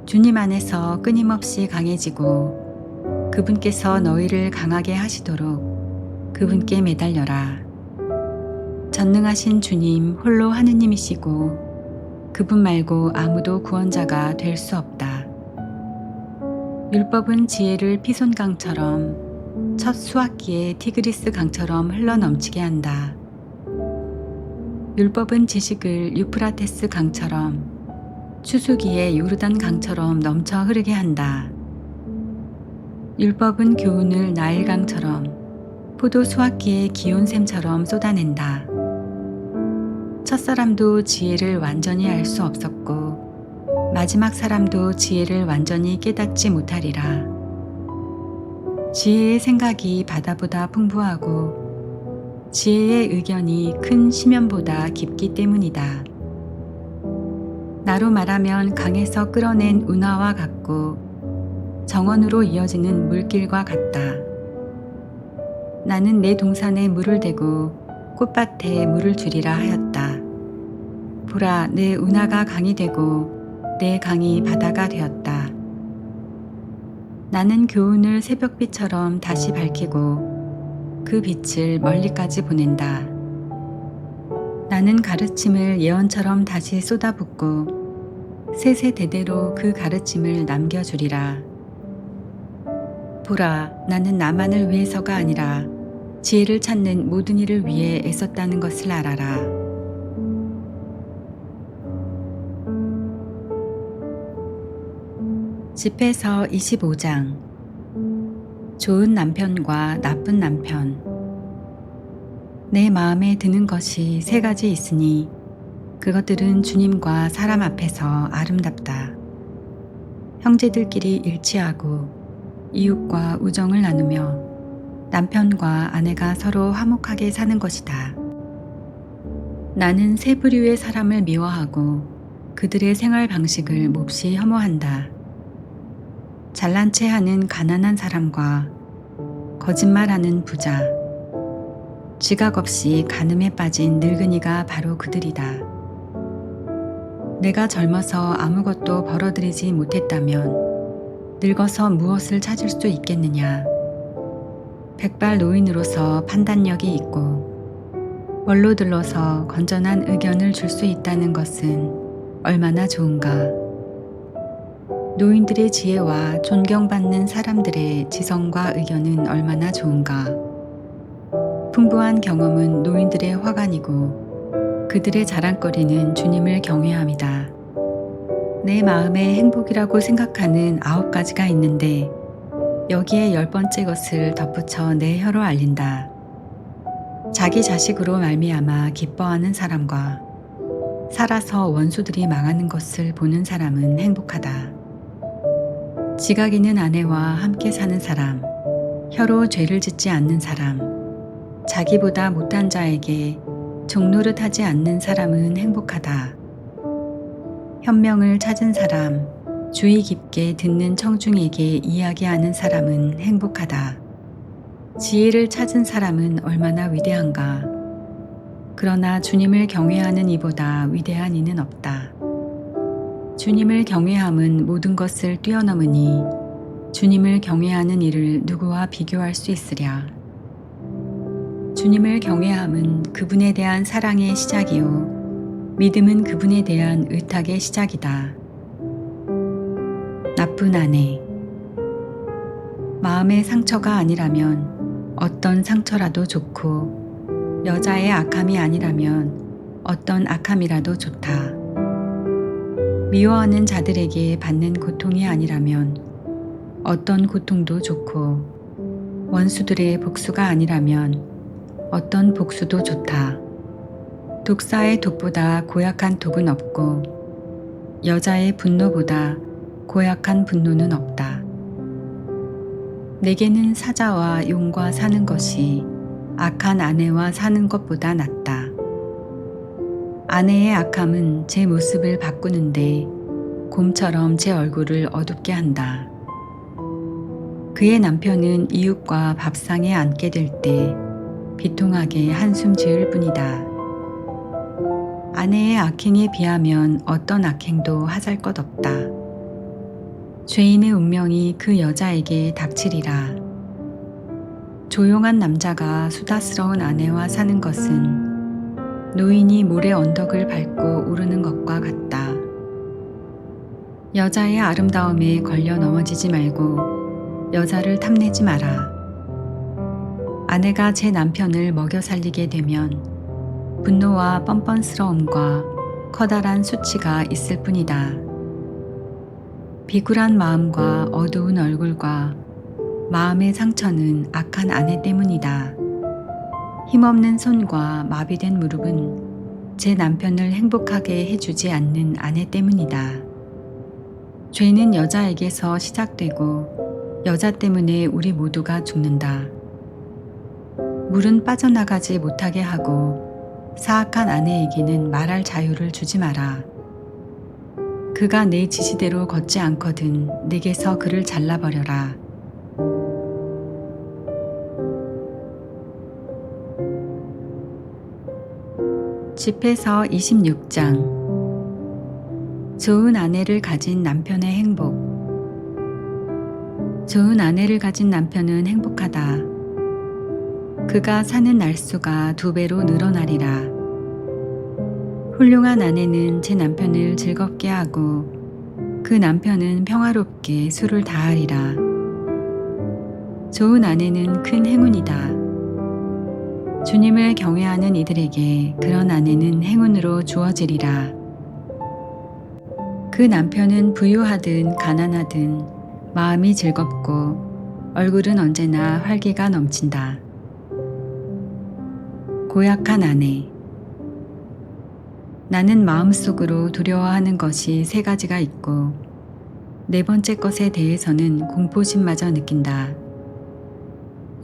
주님 안에서 끊임없이 강해지고 그분께서 너희를 강하게 하시도록 그분께 매달려라. 전능하신 주님 홀로 하느님이시고 그분 말고 아무도 구원자가 될 수 없다. 율법은 지혜를 피손강처럼 첫 수확기에 티그리스 강처럼 흘러넘치게 한다. 율법은 지식을 유프라테스 강처럼 추수기에 요르단 강처럼 넘쳐 흐르게 한다. 율법은 교훈을 나일강처럼 포도 수확기에 기온샘처럼 쏟아낸다. 첫사람도 지혜를 완전히 알 수 없었고 마지막 사람도 지혜를 완전히 깨닫지 못하리라. 지혜의 생각이 바다보다 풍부하고 지혜의 의견이 큰 심연보다 깊기 때문이다. 나로 말하면 강에서 끌어낸 운하와 같고 정원으로 이어지는 물길과 같다. 나는 내 동산에 물을 대고 꽃밭에 물을 주리라 하였다. 보라, 내 운하가 강이 되고 내 강이 바다가 되었다. 나는 교훈을 새벽빛처럼 다시 밝히고 그 빛을 멀리까지 보낸다. 나는 가르침을 예언처럼 다시 쏟아붓고 세세대대로 그 가르침을 남겨주리라. 보라, 나는 나만을 위해서가 아니라 지혜를 찾는 모든 이를 위해 애썼다는 것을 알아라. 집회서 25장. 좋은 남편과 나쁜 남편. 내 마음에 드는 것이 세 가지 있으니 그것들은 주님과 사람 앞에서 아름답다. 형제들끼리 일치하고 이웃과 우정을 나누며 남편과 아내가 서로 화목하게 사는 것이다. 나는 세 부류의 사람을 미워하고 그들의 생활 방식을 몹시 혐오한다. 잘난 체 하는 가난한 사람과 거짓말하는 부자, 지각 없이 간음에 빠진 늙은이가 바로 그들이다. 내가 젊어서 아무것도 벌어들이지 못했다면 늙어서 무엇을 찾을 수 있겠느냐. 백발 노인으로서 판단력이 있고 원로 들러서 건전한 의견을 줄 수 있다는 것은 얼마나 좋은가. 노인들의 지혜와 존경받는 사람들의 지성과 의견은 얼마나 좋은가. 풍부한 경험은 노인들의 화관이고 그들의 자랑거리는 주님을 경외함이다. 내 마음의 행복이라고 생각하는 9가지가 있는데 여기에 10번째 것을 덧붙여 내 혀로 알린다. 자기 자식으로 말미암아 기뻐하는 사람과 살아서 원수들이 망하는 것을 보는 사람은 행복하다. 지각 있는 아내와 함께 사는 사람, 혀로 죄를 짓지 않는 사람, 자기보다 못한 자에게 종노릇하지 않는 사람은 행복하다. 현명을 찾은 사람, 주의 깊게 듣는 청중에게 이야기하는 사람은 행복하다. 지혜를 찾은 사람은 얼마나 위대한가. 그러나 주님을 경외하는 이보다 위대한 이는 없다. 주님을 경외함은 모든 것을 뛰어넘으니 주님을 경외하는 이를 누구와 비교할 수 있으랴. 주님을 경외함은 그분에 대한 사랑의 시작이요 믿음은 그분에 대한 의탁의 시작이다. 나쁜 아내. 마음의 상처가 아니라면 어떤 상처라도 좋고 여자의 악함이 아니라면 어떤 악함이라도 좋다. 미워하는 자들에게 받는 고통이 아니라면 어떤 고통도 좋고 원수들의 복수가 아니라면 어떤 복수도 좋다. 독사의 독보다 고약한 독은 없고 여자의 분노보다 고약한 분노는 없다. 내게는 사자와 용과 사는 것이 악한 아내와 사는 것보다 낫다. 아내의 악함은 제 모습을 바꾸는데 곰처럼 제 얼굴을 어둡게 한다. 그의 남편은 이웃과 밥상에 앉게 될 때 비통하게 한숨 지을 뿐이다. 아내의 악행에 비하면 어떤 악행도 하잘 것 없다. 죄인의 운명이 그 여자에게 닥치리라. 조용한 남자가 수다스러운 아내와 사는 것은 노인이 모래 언덕을 밟고 오르는 것과 같다. 여자의 아름다움에 걸려 넘어지지 말고 여자를 탐내지 마라. 아내가 제 남편을 먹여 살리게 되면 분노와 뻔뻔스러움과 커다란 수치가 있을 뿐이다. 비굴한 마음과 어두운 얼굴과 마음의 상처는 악한 아내 때문이다. 힘없는 손과 마비된 무릎은 제 남편을 행복하게 해주지 않는 아내 때문이다. 죄는 여자에게서 시작되고 여자 때문에 우리 모두가 죽는다. 물은 빠져나가지 못하게 하고 사악한 아내에게는 말할 자유를 주지 마라. 그가 내 지시대로 걷지 않거든 내게서 그를 잘라버려라. 집회서 26장. 좋은 아내를 가진 남편의 행복. 좋은 아내를 가진 남편은 행복하다. 그가 사는 날수가 2배로 늘어나리라. 훌륭한 아내는 제 남편을 즐겁게 하고 그 남편은 평화롭게 술을 다하리라. 좋은 아내는 큰 행운이다. 주님을 경외하는 이들에게 그런 아내는 행운으로 주어지리라. 그 남편은 부유하든 가난하든 마음이 즐겁고 얼굴은 언제나 활기가 넘친다. 고약한 아내. 나는 마음속으로 두려워하는 것이 세 가지가 있고 네 번째 것에 대해서는 공포심마저 느낀다.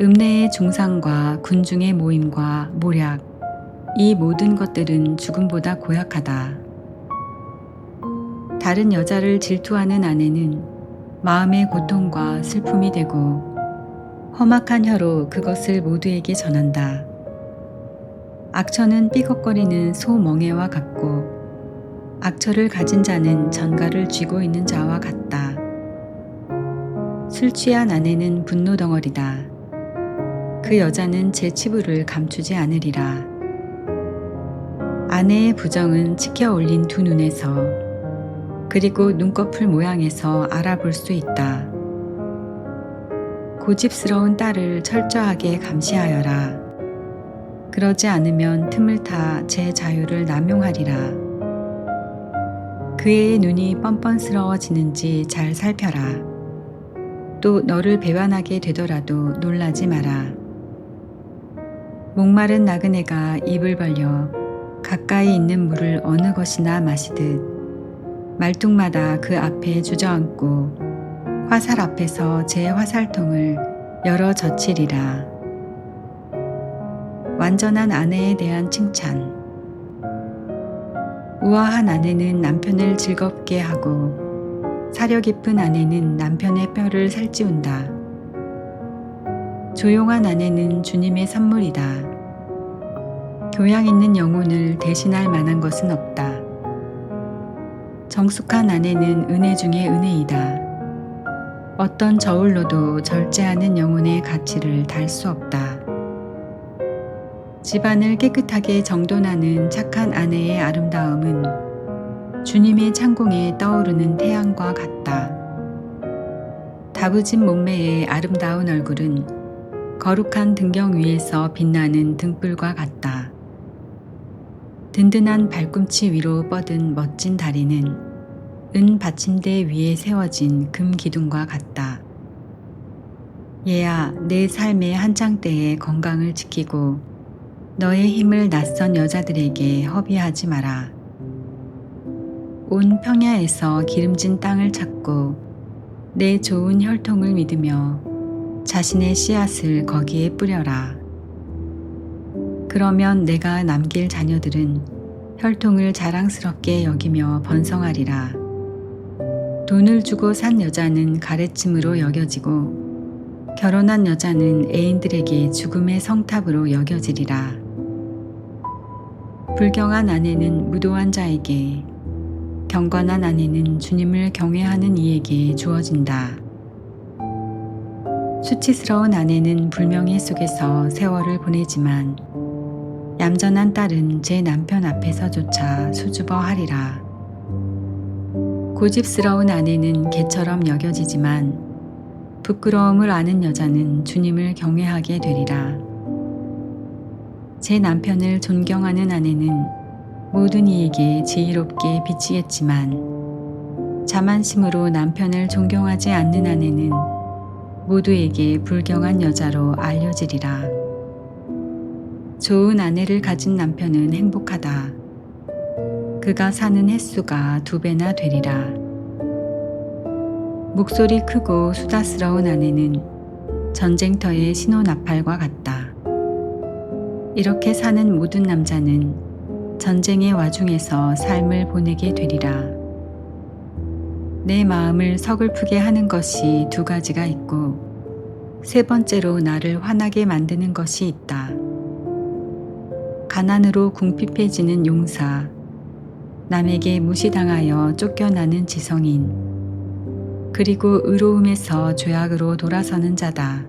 읍내의 중상과 군중의 모임과 모략, 이 모든 것들은 죽음보다 고약하다. 다른 여자를 질투하는 아내는 마음의 고통과 슬픔이 되고 험악한 혀로 그것을 모두에게 전한다. 악처는 삐걱거리는 소멍에와 같고 악처를 가진 자는 전갈을 쥐고 있는 자와 같다. 술 취한 아내는 분노 덩어리다. 그 여자는 제 치부를 감추지 않으리라. 아내의 부정은 치켜 올린 두 눈에서 그리고 눈꺼풀 모양에서 알아볼 수 있다. 고집스러운 딸을 철저하게 감시하여라. 그러지 않으면 틈을 타 제 자유를 남용하리라. 그의 눈이 뻔뻔스러워지는지 잘 살펴라. 또 너를 배반하게 되더라도 놀라지 마라. 목마른 나그네가 입을 벌려 가까이 있는 물을 어느 것이나 마시듯 말뚝마다 그 앞에 주저앉고 화살 앞에서 제 화살통을 열어 젖히리라. 완전한 아내에 대한 칭찬. 우아한 아내는 남편을 즐겁게 하고 사려 깊은 아내는 남편의 뼈를 살찌운다. 조용한 아내는 주님의 선물이다. 교양 있는 영혼을 대신할 만한 것은 없다. 정숙한 아내는 은혜 중의 은혜이다. 어떤 저울로도 절제하는 영혼의 가치를 달 수 없다. 집안을 깨끗하게 정돈하는 착한 아내의 아름다움은 주님의 창공에 떠오르는 태양과 같다. 다부진 몸매의 아름다운 얼굴은 거룩한 등경 위에서 빛나는 등불과 같다. 든든한 발꿈치 위로 뻗은 멋진 다리는 은 받침대 위에 세워진 금 기둥과 같다. 얘야, 내 삶의 한창 때의 건강을 지키고 너의 힘을 낯선 여자들에게 허비하지 마라. 온 평야에서 기름진 땅을 찾고 내 좋은 혈통을 믿으며 자신의 씨앗을 거기에 뿌려라. 그러면 내가 남길 자녀들은 혈통을 자랑스럽게 여기며 번성하리라. 돈을 주고 산 여자는 가래침으로 여겨지고 결혼한 여자는 애인들에게 죽음의 성탑으로 여겨지리라. 불경한 아내는 무도한 자에게, 경건한 아내는 주님을 경외하는 이에게 주어진다. 수치스러운 아내는 불명예 속에서 세월을 보내지만 얌전한 딸은 제 남편 앞에서조차 수줍어하리라. 고집스러운 아내는 개처럼 여겨지지만 부끄러움을 아는 여자는 주님을 경외하게 되리라. 제 남편을 존경하는 아내는 모든 이에게 지혜롭게 비치겠지만 자만심으로 남편을 존경하지 않는 아내는 모두에게 불경한 여자로 알려지리라. 좋은 아내를 가진 남편은 행복하다. 그가 사는 횟수가 2배나 되리라. 목소리 크고 수다스러운 아내는 전쟁터의 신호나팔과 같다. 이렇게 사는 모든 남자는 전쟁의 와중에서 삶을 보내게 되리라. 내 마음을 서글프게 하는 것이 2가지가 있고 3번째로 나를 화나게 만드는 것이 있다. 가난으로 궁핍해지는 용사, 남에게 무시당하여 쫓겨나는 지성인, 그리고 의로움에서 죄악으로 돌아서는 자다.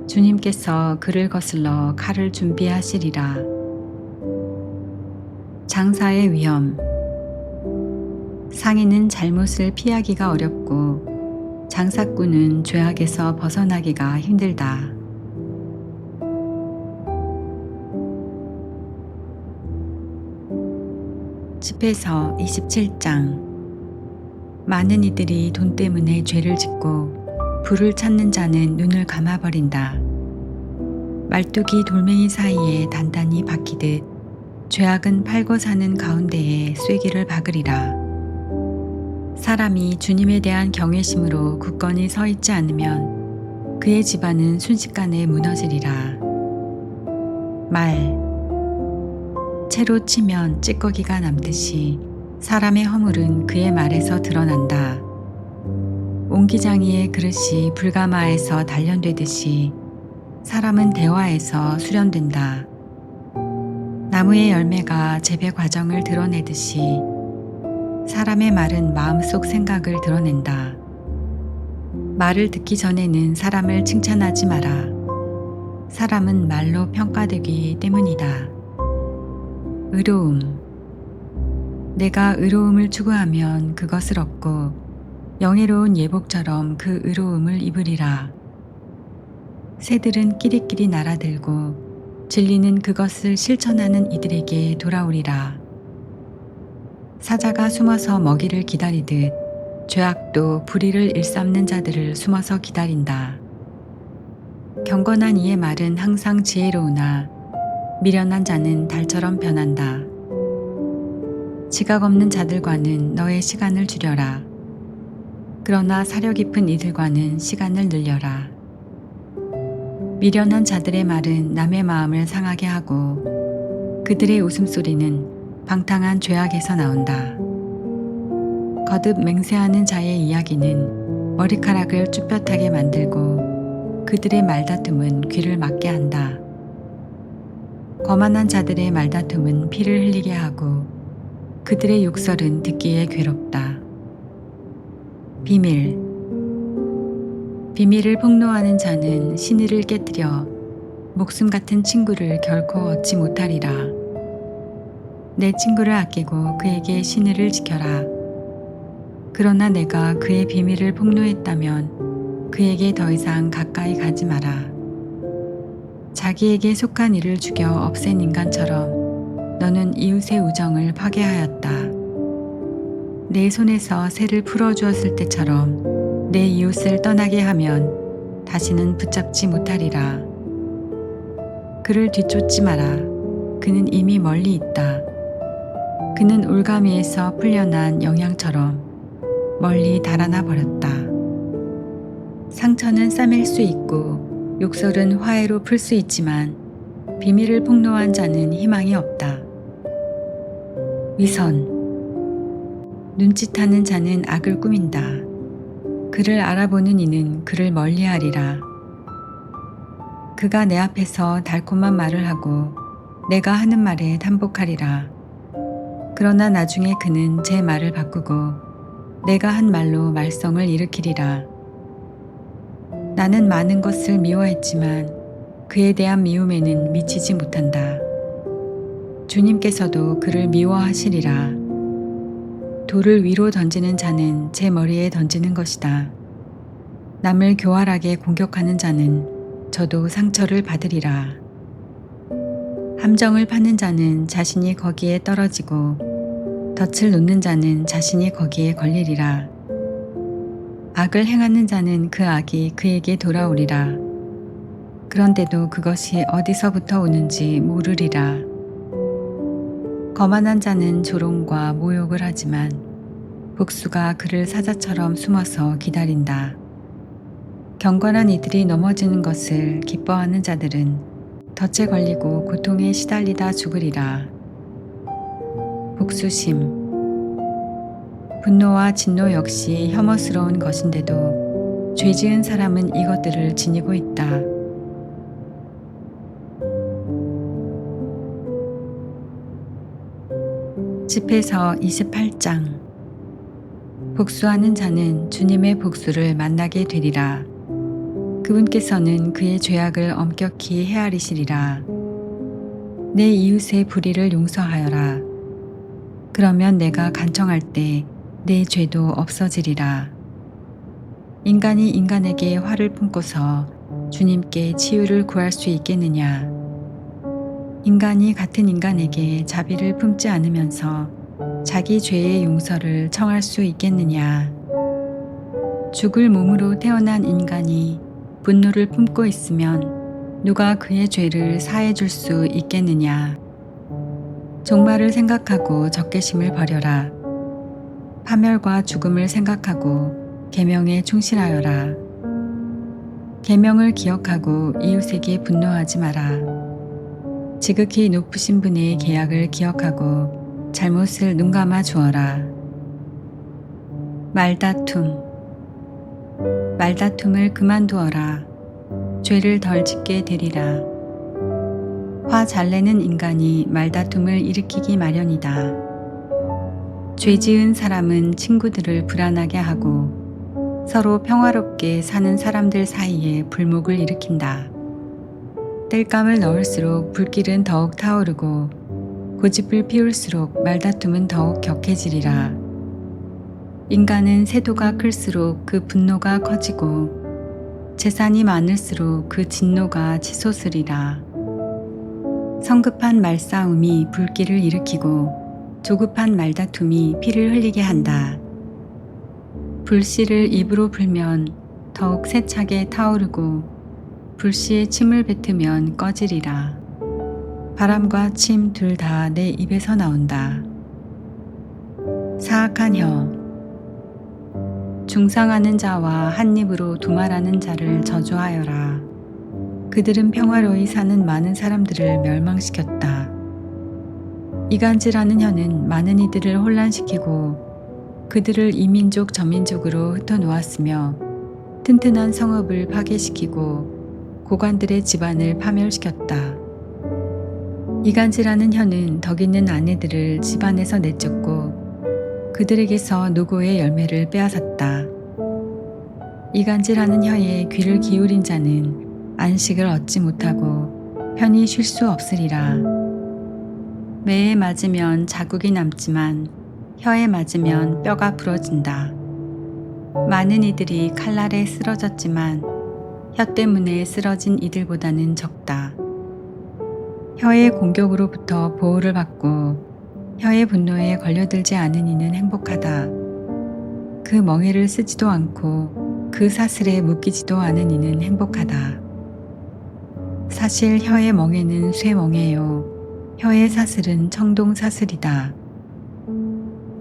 주님께서 그를 거슬러 칼을 준비하시리라. 장사의 위험. 상인은 잘못을 피하기가 어렵고 장사꾼은 죄악에서 벗어나기가 힘들다. 집회서 27장. 많은 이들이 돈 때문에 죄를 짓고 부를 찾는 자는 눈을 감아버린다. 말뚝이 돌멩이 사이에 단단히 박히듯 죄악은 팔고 사는 가운데에 쐐기를 박으리라. 사람이 주님에 대한 경외심으로 굳건히 서 있지 않으면 그의 집안은 순식간에 무너지리라. 말. 채로 치면 찌꺼기가 남듯이 사람의 허물은 그의 말에서 드러난다. 옹기장이의 그릇이 불가마에서 단련되듯이 사람은 대화에서 수련된다. 나무의 열매가 재배 과정을 드러내듯이 사람의 말은 마음속 생각을 드러낸다. 말을 듣기 전에는 사람을 칭찬하지 마라. 사람은 말로 평가되기 때문이다. 의로움. 내가 의로움을 추구하면 그것을 얻고 영예로운 예복처럼 그 의로움을 입으리라. 새들은 끼리끼리 날아들고 진리는 그것을 실천하는 이들에게 돌아오리라. 사자가 숨어서 먹이를 기다리듯 죄악도 불의를 일삼는 자들을 숨어서 기다린다. 경건한 이의 말은 항상 지혜로우나 미련한 자는 달처럼 변한다. 지각 없는 자들과는 너의 시간을 줄여라. 그러나 사려 깊은 이들과는 시간을 늘려라. 미련한 자들의 말은 남의 마음을 상하게 하고 그들의 웃음소리는 방탕한 죄악에서 나온다. 거듭 맹세하는 자의 이야기는 머리카락을 쭈뼛하게 만들고 그들의 말다툼은 귀를 막게 한다. 거만한 자들의 말다툼은 피를 흘리게 하고 그들의 욕설은 듣기에 괴롭다. 비밀. 비밀을 폭로하는 자는 신의를 깨뜨려 목숨 같은 친구를 결코 얻지 못하리라. 내 친구를 아끼고 그에게 신의를 지켜라. 그러나 내가 그의 비밀을 폭로했다면 그에게 더 이상 가까이 가지 마라. 자기에게 속한 이를 죽여 없앤 인간처럼 너는 이웃의 우정을 파괴하였다. 내 손에서 새를 풀어주었을 때처럼 내 이웃을 떠나게 하면 다시는 붙잡지 못하리라. 그를 뒤쫓지 마라. 그는 이미 멀리 있다. 그는 올가미에서 풀려난 영양처럼 멀리 달아나 버렸다. 상처는 싸맬 수 있고 욕설은 화해로 풀 수 있지만 비밀을 폭로한 자는 희망이 없다. 위선. 눈짓하는 자는 악을 꾸민다. 그를 알아보는 이는 그를 멀리하리라. 그가 내 앞에서 달콤한 말을 하고 내가 하는 말에 탄복하리라. 그러나 나중에 그는 제 말을 바꾸고 내가 한 말로 말썽을 일으키리라. 나는 많은 것을 미워했지만 그에 대한 미움에는 미치지 못한다. 주님께서도 그를 미워하시리라. 돌을 위로 던지는 자는 제 머리에 던지는 것이다. 남을 교활하게 공격하는 자는 저도 상처를 받으리라. 함정을 파는 자는 자신이 거기에 떨어지고 덫을 놓는 자는 자신이 거기에 걸리리라. 악을 행하는 자는 그 악이 그에게 돌아오리라. 그런데도 그것이 어디서부터 오는지 모르리라. 거만한 자는 조롱과 모욕을 하지만 복수가 그를 사자처럼 숨어서 기다린다. 경건한 이들이 넘어지는 것을 기뻐하는 자들은 덫에 걸리고 고통에 시달리다 죽으리라. 복수심. 분노와 진노 역시 혐오스러운 것인데도 죄 지은 사람은 이것들을 지니고 있다. 집회서 28장. 복수하는 자는 주님의 복수를 만나게 되리라. 그분께서는 그의 죄악을 엄격히 헤아리시리라. 내 이웃의 불의를 용서하여라. 그러면 내가 간청할 때 내 죄도 없어지리라. 인간이 인간에게 화를 품고서 주님께 치유를 구할 수 있겠느냐? 인간이 같은 인간에게 자비를 품지 않으면서 자기 죄의 용서를 청할 수 있겠느냐? 죽을 몸으로 태어난 인간이 분노를 품고 있으면 누가 그의 죄를 사해 줄 수 있겠느냐? 종말을 생각하고 적개심을 버려라. 파멸과 죽음을 생각하고 계명에 충실하여라. 계명을 기억하고 이웃에게 분노하지 마라. 지극히 높으신 분의 계약을 기억하고 잘못을 눈감아 주어라. 말다툼을 그만두어라. 죄를 덜 짓게 되리라. 화 잘 내는 인간이 말다툼을 일으키기 마련이다. 죄 지은 사람은 친구들을 불안하게 하고 서로 평화롭게 사는 사람들 사이에 불목을 일으킨다. 땔감을 넣을수록 불길은 더욱 타오르고 고집을 피울수록 말다툼은 더욱 격해지리라. 인간은 세도가 클수록 그 분노가 커지고 재산이 많을수록 그 진노가 치솟으리라. 성급한 말싸움이 불길을 일으키고 조급한 말다툼이 피를 흘리게 한다. 불씨를 입으로 불면 더욱 세차게 타오르고 불씨에 침을 뱉으면 꺼지리라. 바람과 침 둘 다 내 입에서 나온다. 사악한 혀. 중상하는 자와 한 입으로 두말하는 자를 저주하여라. 그들은 평화로이 사는 많은 사람들을 멸망시켰다. 이간질하는 혀는 많은 이들을 혼란시키고 그들을 이민족 저민족으로 흩어놓았으며 튼튼한 성읍을 파괴시키고 고관들의 집안을 파멸시켰다. 이간질하는 혀는 덕 있는 아내들을 집안에서 내쫓고 그들에게서 노고의 열매를 빼앗았다. 이간질하는 혀에 귀를 기울인 자는 안식을 얻지 못하고 편히 쉴 수 없으리라. 매에 맞으면 자국이 남지만 혀에 맞으면 뼈가 부러진다. 많은 이들이 칼날에 쓰러졌지만 혀 때문에 쓰러진 이들보다는 적다. 혀의 공격으로부터 보호를 받고 혀의 분노에 걸려들지 않은 이는 행복하다. 그 멍에를 쓰지도 않고 그 사슬에 묶이지도 않은 이는 행복하다. 사실 혀의 멍에는 쇠멍에요. 혀의 사슬은 청동사슬이다.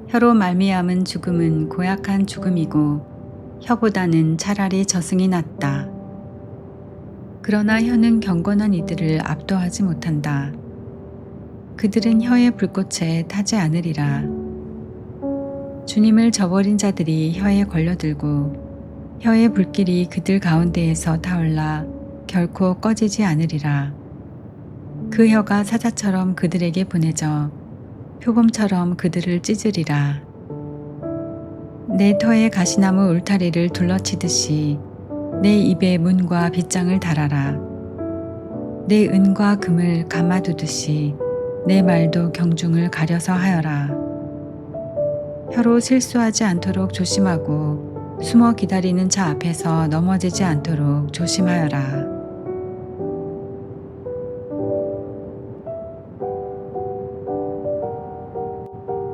혀로 말미암은 죽음은 고약한 죽음이고 혀보다는 차라리 저승이 낫다. 그러나 혀는 경건한 이들을 압도하지 못한다. 그들은 혀의 불꽃에 타지 않으리라. 주님을 저버린 자들이 혀에 걸려들고 혀의 불길이 그들 가운데에서 타올라 결코 꺼지지 않으리라. 그 혀가 사자처럼 그들에게 보내져 표범처럼 그들을 찢으리라. 내 터에 가시나무 울타리를 둘러치듯이 내 입에 문과 빗장을 달아라. 내 은과 금을 감아두듯이 내 말도 경중을 가려서 하여라. 혀로 실수하지 않도록 조심하고 숨어 기다리는 자 앞에서 넘어지지 않도록 조심하여라.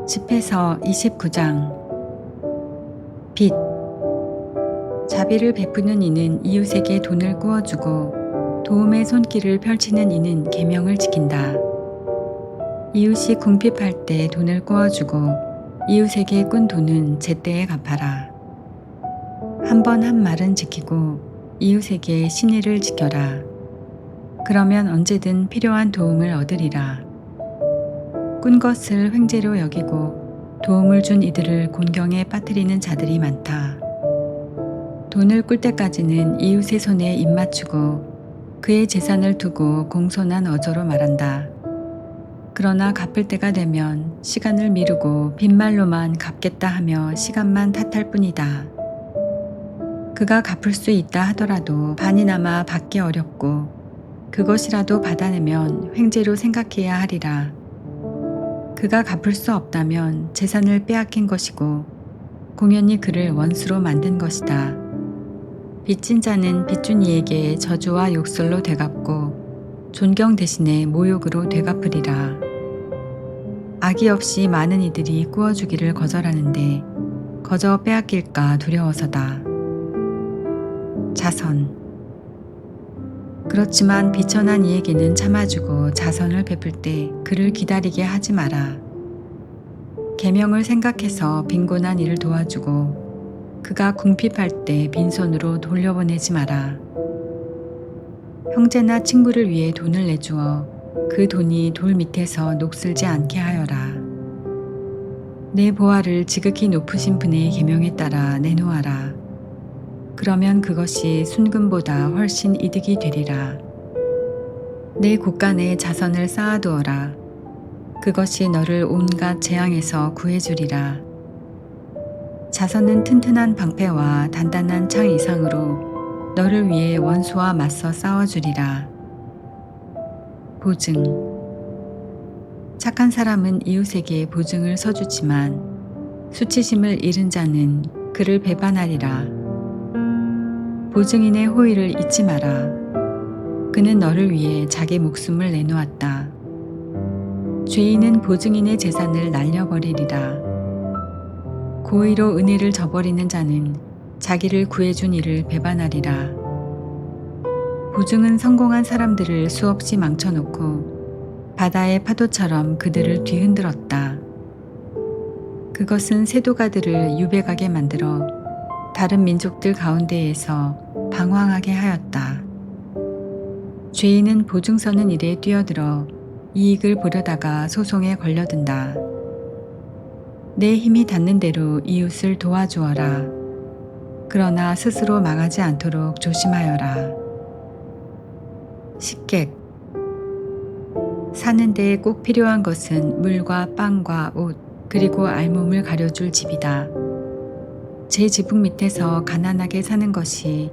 집회서 29장. 빚. 자비를 베푸는 이는 이웃에게 돈을 꾸어주고 도움의 손길을 펼치는 이는 계명을 지킨다. 이웃이 궁핍할 때 돈을 꾸어주고 이웃에게 꾼 돈은 제때에 갚아라. 한 번 한 말은 지키고 이웃에게 신의를 지켜라. 그러면 언제든 필요한 도움을 얻으리라. 꾼 것을 횡재로 여기고 도움을 준 이들을 곤경에 빠뜨리는 자들이 많다. 돈을 꿀 때까지는 이웃의 손에 입 맞추고 그의 재산을 두고 공손한 어조로 말한다. 그러나 갚을 때가 되면 시간을 미루고 빈말로만 갚겠다 하며 시간만 탓할 뿐이다. 그가 갚을 수 있다 하더라도 반이나마 받기 어렵고 그것이라도 받아내면 횡재로 생각해야 하리라. 그가 갚을 수 없다면 재산을 빼앗긴 것이고 공연히 그를 원수로 만든 것이다. 빚진 자는 빚준이에게 저주와 욕설로 되갚고 존경 대신에 모욕으로 되갚으리라. 악의 없이 많은 이들이 꾸어주기를 거절하는데 거저 빼앗길까 두려워서다. 자선. 그렇지만 비천한 이에게는 참아주고 자선을 베풀 때 그를 기다리게 하지 마라. 계명을 생각해서 빈곤한 이를 도와주고 그가 궁핍할 때 빈손으로 돌려보내지 마라. 형제나 친구를 위해 돈을 내주어 그 돈이 돌 밑에서 녹슬지 않게 하여라. 내 보화를 지극히 높으신 분의 계명에 따라 내놓아라. 그러면 그것이 순금보다 훨씬 이득이 되리라. 내 곳간에 자선을 쌓아두어라. 그것이 너를 온갖 재앙에서 구해주리라. 자선은 튼튼한 방패와 단단한 창 이상으로 너를 위해 원수와 맞서 싸워주리라. 보증. 착한 사람은 이웃에게 보증을 서주지만 수치심을 잃은 자는 그를 배반하리라. 보증인의 호의를 잊지 마라. 그는 너를 위해 자기 목숨을 내놓았다. 죄인은 보증인의 재산을 날려버리리라. 고의로 은혜를 저버리는 자는 자기를 구해준 이를 배반하리라. 보증은 성공한 사람들을 수없이 망쳐놓고 바다의 파도처럼 그들을 뒤흔들었다. 그것은 세도가들을 유배가게 만들어 다른 민족들 가운데에서 방황하게 하였다. 죄인은 보증 서는 일에 뛰어들어 이익을 보려다가 소송에 걸려든다. 내 힘이 닿는 대로 이웃을 도와주어라. 그러나 스스로 망하지 않도록 조심하여라. 식객. 사는 데 꼭 필요한 것은 물과 빵과 옷, 그리고 알몸을 가려줄 집이다. 제 지붕 밑에서 가난하게 사는 것이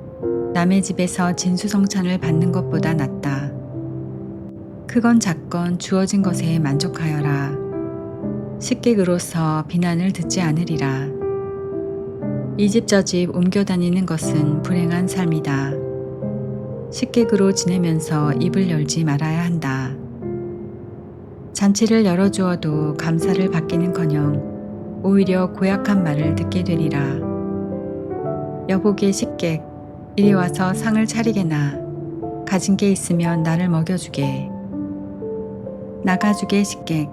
남의 집에서 진수성찬을 받는 것보다 낫다. 크건 작건 주어진 것에 만족하여라. 식객으로서 비난을 듣지 않으리라. 이 집 저 집 옮겨 다니는 것은 불행한 삶이다. 식객으로 지내면서 입을 열지 말아야 한다. 잔치를 열어주어도 감사를 받기는커녕 오히려 고약한 말을 듣게 되리라. 여보게 식객, 이리 와서 상을 차리게나. 가진 게 있으면 나를 먹여주게. 나가주게 식객,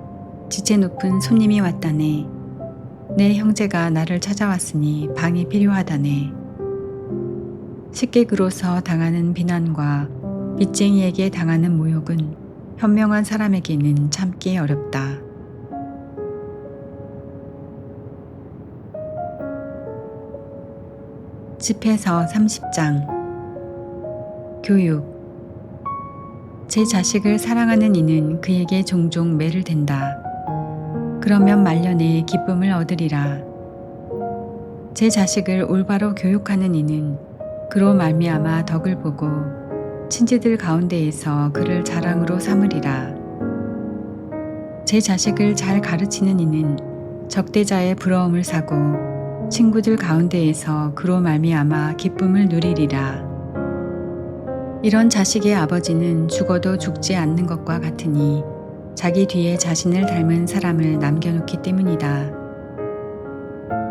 지체 높은 손님이 왔다네. 내 형제가 나를 찾아왔으니 방이 필요하다네. 식객으로서 당하는 비난과 빚쟁이에게 당하는 모욕은 현명한 사람에게는 참기 어렵다. 집회서 30장. 교육. 제 자식을 사랑하는 이는 그에게 종종 매를 댄다. 그러면 말년에 기쁨을 얻으리라. 제 자식을 올바로 교육하는 이는 그로 말미암아 덕을 보고 친지들 가운데에서 그를 자랑으로 삼으리라. 제 자식을 잘 가르치는 이는 적대자의 부러움을 사고 친구들 가운데에서 그로 말미암아 기쁨을 누리리라. 이런 자식의 아버지는 죽어도 죽지 않는 것과 같으니 자기 뒤에 자신을 닮은 사람을 남겨놓기 때문이다.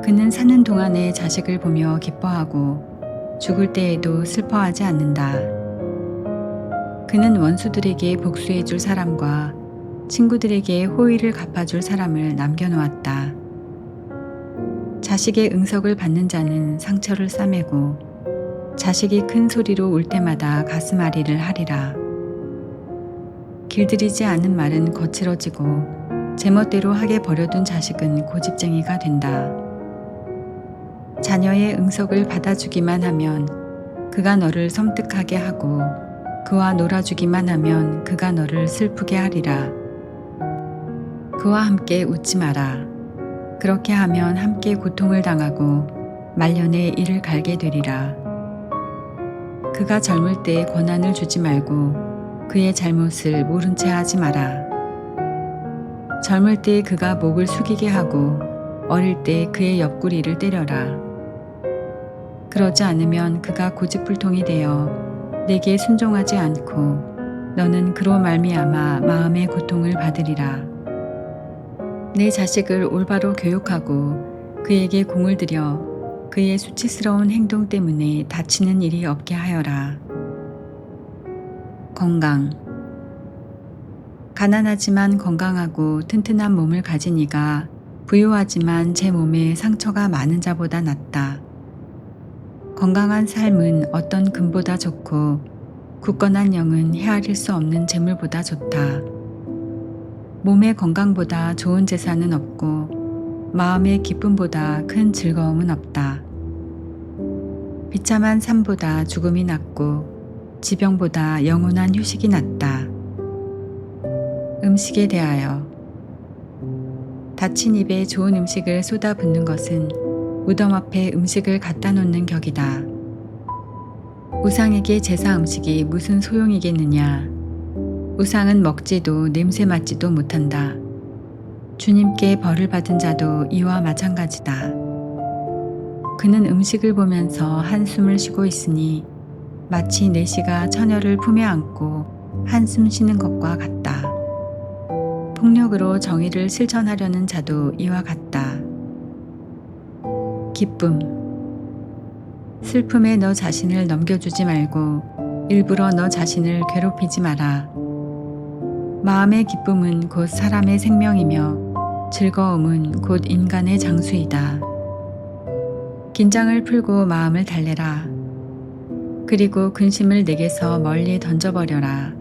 그는 사는 동안에 자식을 보며 기뻐하고 죽을 때에도 슬퍼하지 않는다. 그는 원수들에게 복수해줄 사람과 친구들에게 호의를 갚아줄 사람을 남겨놓았다. 자식의 응석을 받는 자는 상처를 싸매고 자식이 큰 소리로 울 때마다 가슴앓이를 하리라. 길들이지 않은 말은 거칠어지고 제멋대로 하게 버려둔 자식은 고집쟁이가 된다. 자녀의 응석을 받아주기만 하면 그가 너를 섬뜩하게 하고 그와 놀아주기만 하면 그가 너를 슬프게 하리라. 그와 함께 웃지 마라. 그렇게 하면 함께 고통을 당하고 말년에 이를 갈게 되리라. 그가 젊을 때 권한을 주지 말고 그의 잘못을 모른 채 하지 마라. 젊을 때 그가 목을 숙이게 하고 어릴 때 그의 옆구리를 때려라. 그러지 않으면 그가 고집불통이 되어 내게 순종하지 않고 너는 그로 말미암아 마음의 고통을 받으리라. 내 자식을 올바로 교육하고 그에게 공을 들여 그의 수치스러운 행동 때문에 다치는 일이 없게 하여라. 건강. 가난하지만 건강하고 튼튼한 몸을 가진 이가 부유하지만 제 몸에 상처가 많은 자보다 낫다. 건강한 삶은 어떤 금보다 좋고 굳건한 영은 헤아릴 수 없는 재물보다 좋다. 몸의 건강보다 좋은 재산은 없고 마음의 기쁨보다 큰 즐거움은 없다. 비참한 삶보다 죽음이 낫고 지병보다 영원한 휴식이 낫다. 음식에 대하여 닫힌 입에 좋은 음식을 쏟아붓는 것은 무덤 앞에 음식을 갖다 놓는 격이다. 우상에게 제사 음식이 무슨 소용이겠느냐. 우상은 먹지도 냄새 맡지도 못한다. 주님께 벌을 받은 자도 이와 마찬가지다. 그는 음식을 보면서 한숨을 쉬고 있으니 마치 내시가 처녀를 품에 안고 한숨 쉬는 것과 같다. 폭력으로 정의를 실천하려는 자도 이와 같다. 기쁨. 슬픔에 너 자신을 넘겨주지 말고 일부러 너 자신을 괴롭히지 마라. 마음의 기쁨은 곧 사람의 생명이며 즐거움은 곧 인간의 장수이다. 긴장을 풀고 마음을 달래라. 그리고 근심을 내게서 멀리 던져버려라.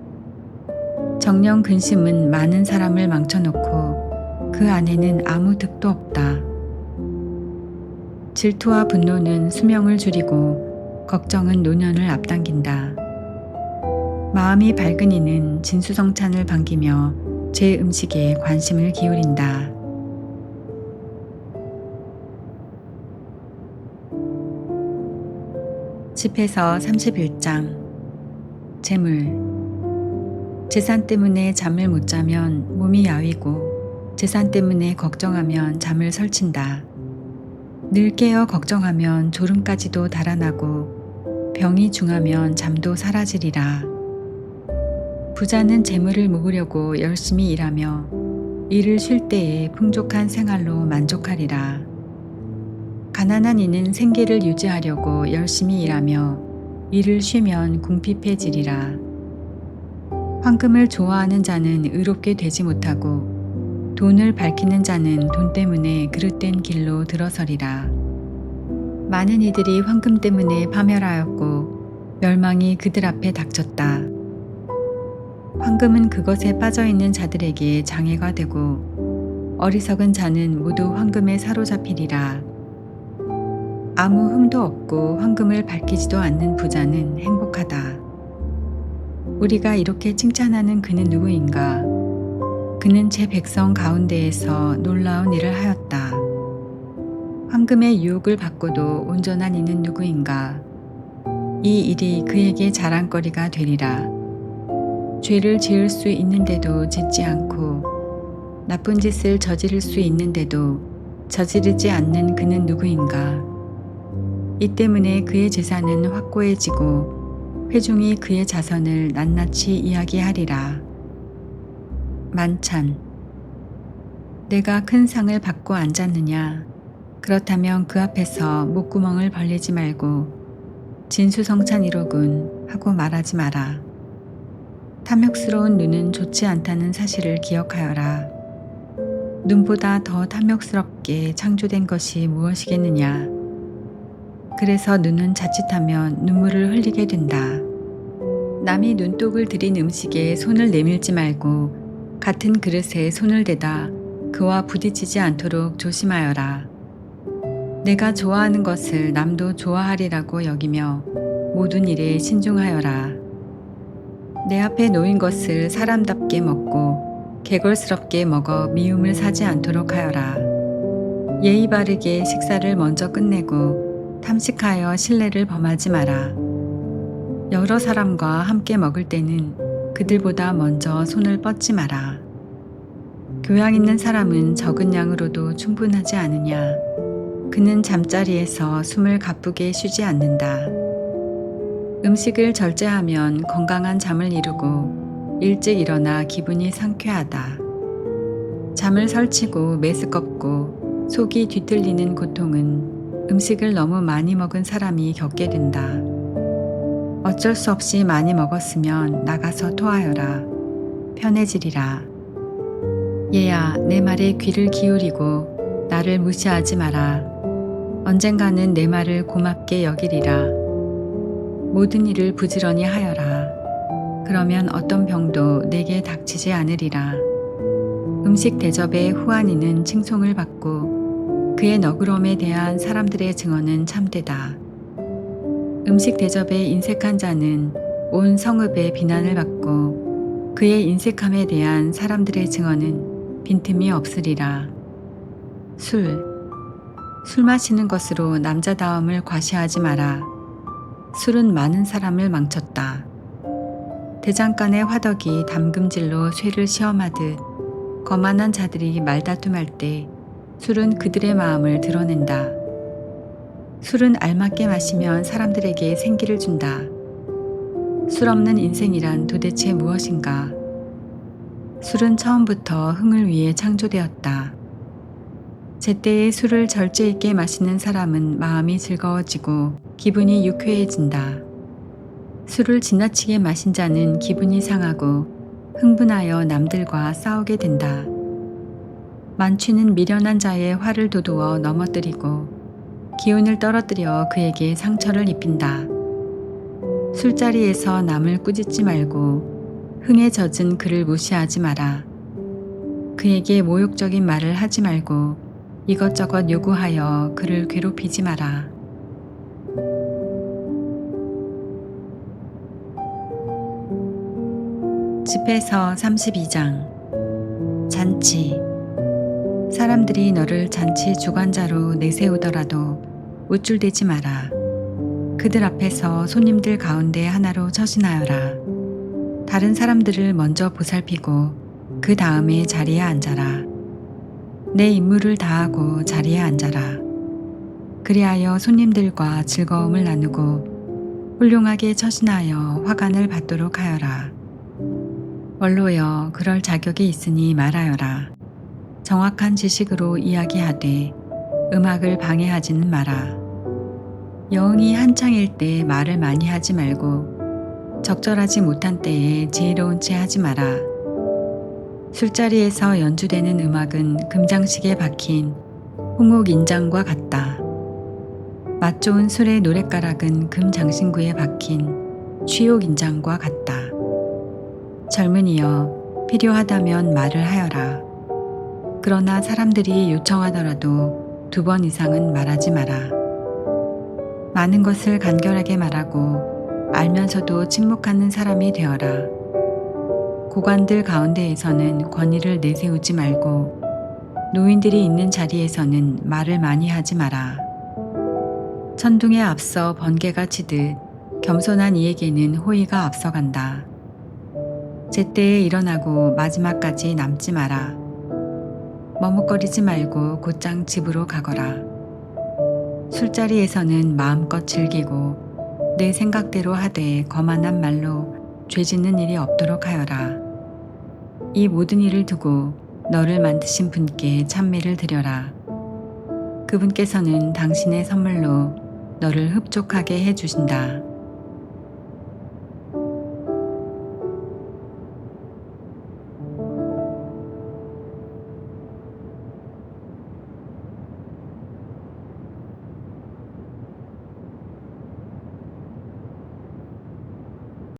정령 근심은 많은 사람을 망쳐놓고 그 안에는 아무 득도 없다. 질투와 분노는 수명을 줄이고 걱정은 노년을 앞당긴다. 마음이 밝은 이는 진수성찬을 반기며 제 음식에 관심을 기울인다. 집회서 31장. 재물. 재산 때문에 잠을 못 자면 몸이 야위고 재산 때문에 걱정하면 잠을 설친다. 늘 깨어 걱정하면 졸음까지도 달아나고 병이 중하면 잠도 사라지리라. 부자는 재물을 모으려고 열심히 일하며 일을 쉴 때에 풍족한 생활로 만족하리라. 가난한 이는 생계를 유지하려고 열심히 일하며 일을 쉬면 궁핍해지리라. 황금을 좋아하는 자는 의롭게 되지 못하고 돈을 밝히는 자는 돈 때문에 그릇된 길로 들어서리라. 많은 이들이 황금 때문에 파멸하였고 멸망이 그들 앞에 닥쳤다. 황금은 그것에 빠져있는 자들에게 장애가 되고 어리석은 자는 모두 황금에 사로잡히리라. 아무 흠도 없고 황금을 밝히지도 않는 부자는 행복하다. 우리가 이렇게 칭찬하는 그는 누구인가? 그는 제 백성 가운데에서 놀라운 일을 하였다. 황금의 유혹을 받고도 온전한 이는 누구인가? 이 일이 그에게 자랑거리가 되리라. 죄를 지을 수 있는데도 짓지 않고 나쁜 짓을 저지를 수 있는데도 저지르지 않는 그는 누구인가? 이 때문에 그의 재산은 확고해지고 회중이 그의 자선을 낱낱이 이야기하리라. 만찬. 내가 큰 상을 받고 앉았느냐? 그렇다면 그 앞에서 목구멍을 벌리지 말고 진수성찬이로군 하고 말하지 마라. 탐욕스러운 눈은 좋지 않다는 사실을 기억하여라. 눈보다 더 탐욕스럽게 창조된 것이 무엇이겠느냐? 그래서 눈은 자칫하면 눈물을 흘리게 된다. 남이 눈독을 들인 음식에 손을 내밀지 말고 같은 그릇에 손을 대다 그와 부딪히지 않도록 조심하여라. 내가 좋아하는 것을 남도 좋아하리라고 여기며 모든 일에 신중하여라. 내 앞에 놓인 것을 사람답게 먹고 개걸스럽게 먹어 미움을 사지 않도록 하여라. 예의 바르게 식사를 먼저 끝내고 탐식하여 실례를 범하지 마라. 여러 사람과 함께 먹을 때는 그들보다 먼저 손을 뻗지 마라. 교양 있는 사람은 적은 양으로도 충분하지 않으냐? 그는 잠자리에서 숨을 가쁘게 쉬지 않는다. 음식을 절제하면 건강한 잠을 이루고 일찍 일어나 기분이 상쾌하다. 잠을 설치고 메스껍고 속이 뒤틀리는 고통은 음식을 너무 많이 먹은 사람이 겪게 된다. 어쩔 수 없이 많이 먹었으면 나가서 토하여라. 편해지리라. 얘야, 내 말에 귀를 기울이고 나를 무시하지 마라. 언젠가는 내 말을 고맙게 여기리라. 모든 일을 부지런히 하여라. 그러면 어떤 병도 내게 닥치지 않으리라. 음식 대접에 후한이는 칭송을 받고 그의 너그러움에 대한 사람들의 증언은 참되다. 음식 대접에 인색한 자는 온 성읍의 비난을 받고 그의 인색함에 대한 사람들의 증언은 빈틈이 없으리라. 술 마시는 것으로 남자다움을 과시하지 마라. 술은 많은 사람을 망쳤다. 대장간의 화덕이 담금질로 쇠를 시험하듯 거만한 자들이 말다툼할 때 술은 그들의 마음을 드러낸다. 술은 알맞게 마시면 사람들에게 생기를 준다. 술 없는 인생이란 도대체 무엇인가? 술은 처음부터 흥을 위해 창조되었다. 제때에 술을 절제 있게 마시는 사람은 마음이 즐거워지고 기분이 유쾌해진다. 술을 지나치게 마신 자는 기분이 상하고 흥분하여 남들과 싸우게 된다. 만취는 미련한 자의 화를 돋우어 넘어뜨리고 기운을 떨어뜨려 그에게 상처를 입힌다. 술자리에서 남을 꾸짖지 말고 흥에 젖은 그를 무시하지 마라. 그에게 모욕적인 말을 하지 말고 이것저것 요구하여 그를 괴롭히지 마라. 집에서 32장. 잔치. 사람들이 너를 잔치 주관자로 내세우더라도 우쭐대지 마라. 그들 앞에서 손님들 가운데 하나로 처신하여라. 다른 사람들을 먼저 보살피고 그 다음에 자리에 앉아라. 내 임무를 다하고 자리에 앉아라. 그리하여 손님들과 즐거움을 나누고 훌륭하게 처신하여 화관을 받도록 하여라. 원로여, 그럴 자격이 있으니 말하여라. 정확한 지식으로 이야기하되 음악을 방해하지는 마라. 여흥이 한창일 때 말을 많이 하지 말고 적절하지 못한 때에 지혜로운 채 하지 마라. 술자리에서 연주되는 음악은 금장식에 박힌 홍옥 인장과 같다. 맛 좋은 술의 노랫가락은 금장신구에 박힌 취옥 인장과 같다. 젊은이여, 필요하다면 말을 하여라. 그러나 사람들이 요청하더라도 2번 이상은 말하지 마라. 많은 것을 간결하게 말하고 알면서도 침묵하는 사람이 되어라. 고관들 가운데에서는 권위를 내세우지 말고 노인들이 있는 자리에서는 말을 많이 하지 마라. 천둥에 앞서 번개가 치듯 겸손한 이에게는 호의가 앞서간다. 제때에 일어나고 마지막까지 남지 마라. 머뭇거리지 말고 곧장 집으로 가거라. 술자리에서는 마음껏 즐기고 내 생각대로 하되 거만한 말로 죄짓는 일이 없도록 하여라. 이 모든 일을 두고 너를 만드신 분께 찬미를 드려라. 그분께서는 당신의 선물로 너를 흡족하게 해주신다.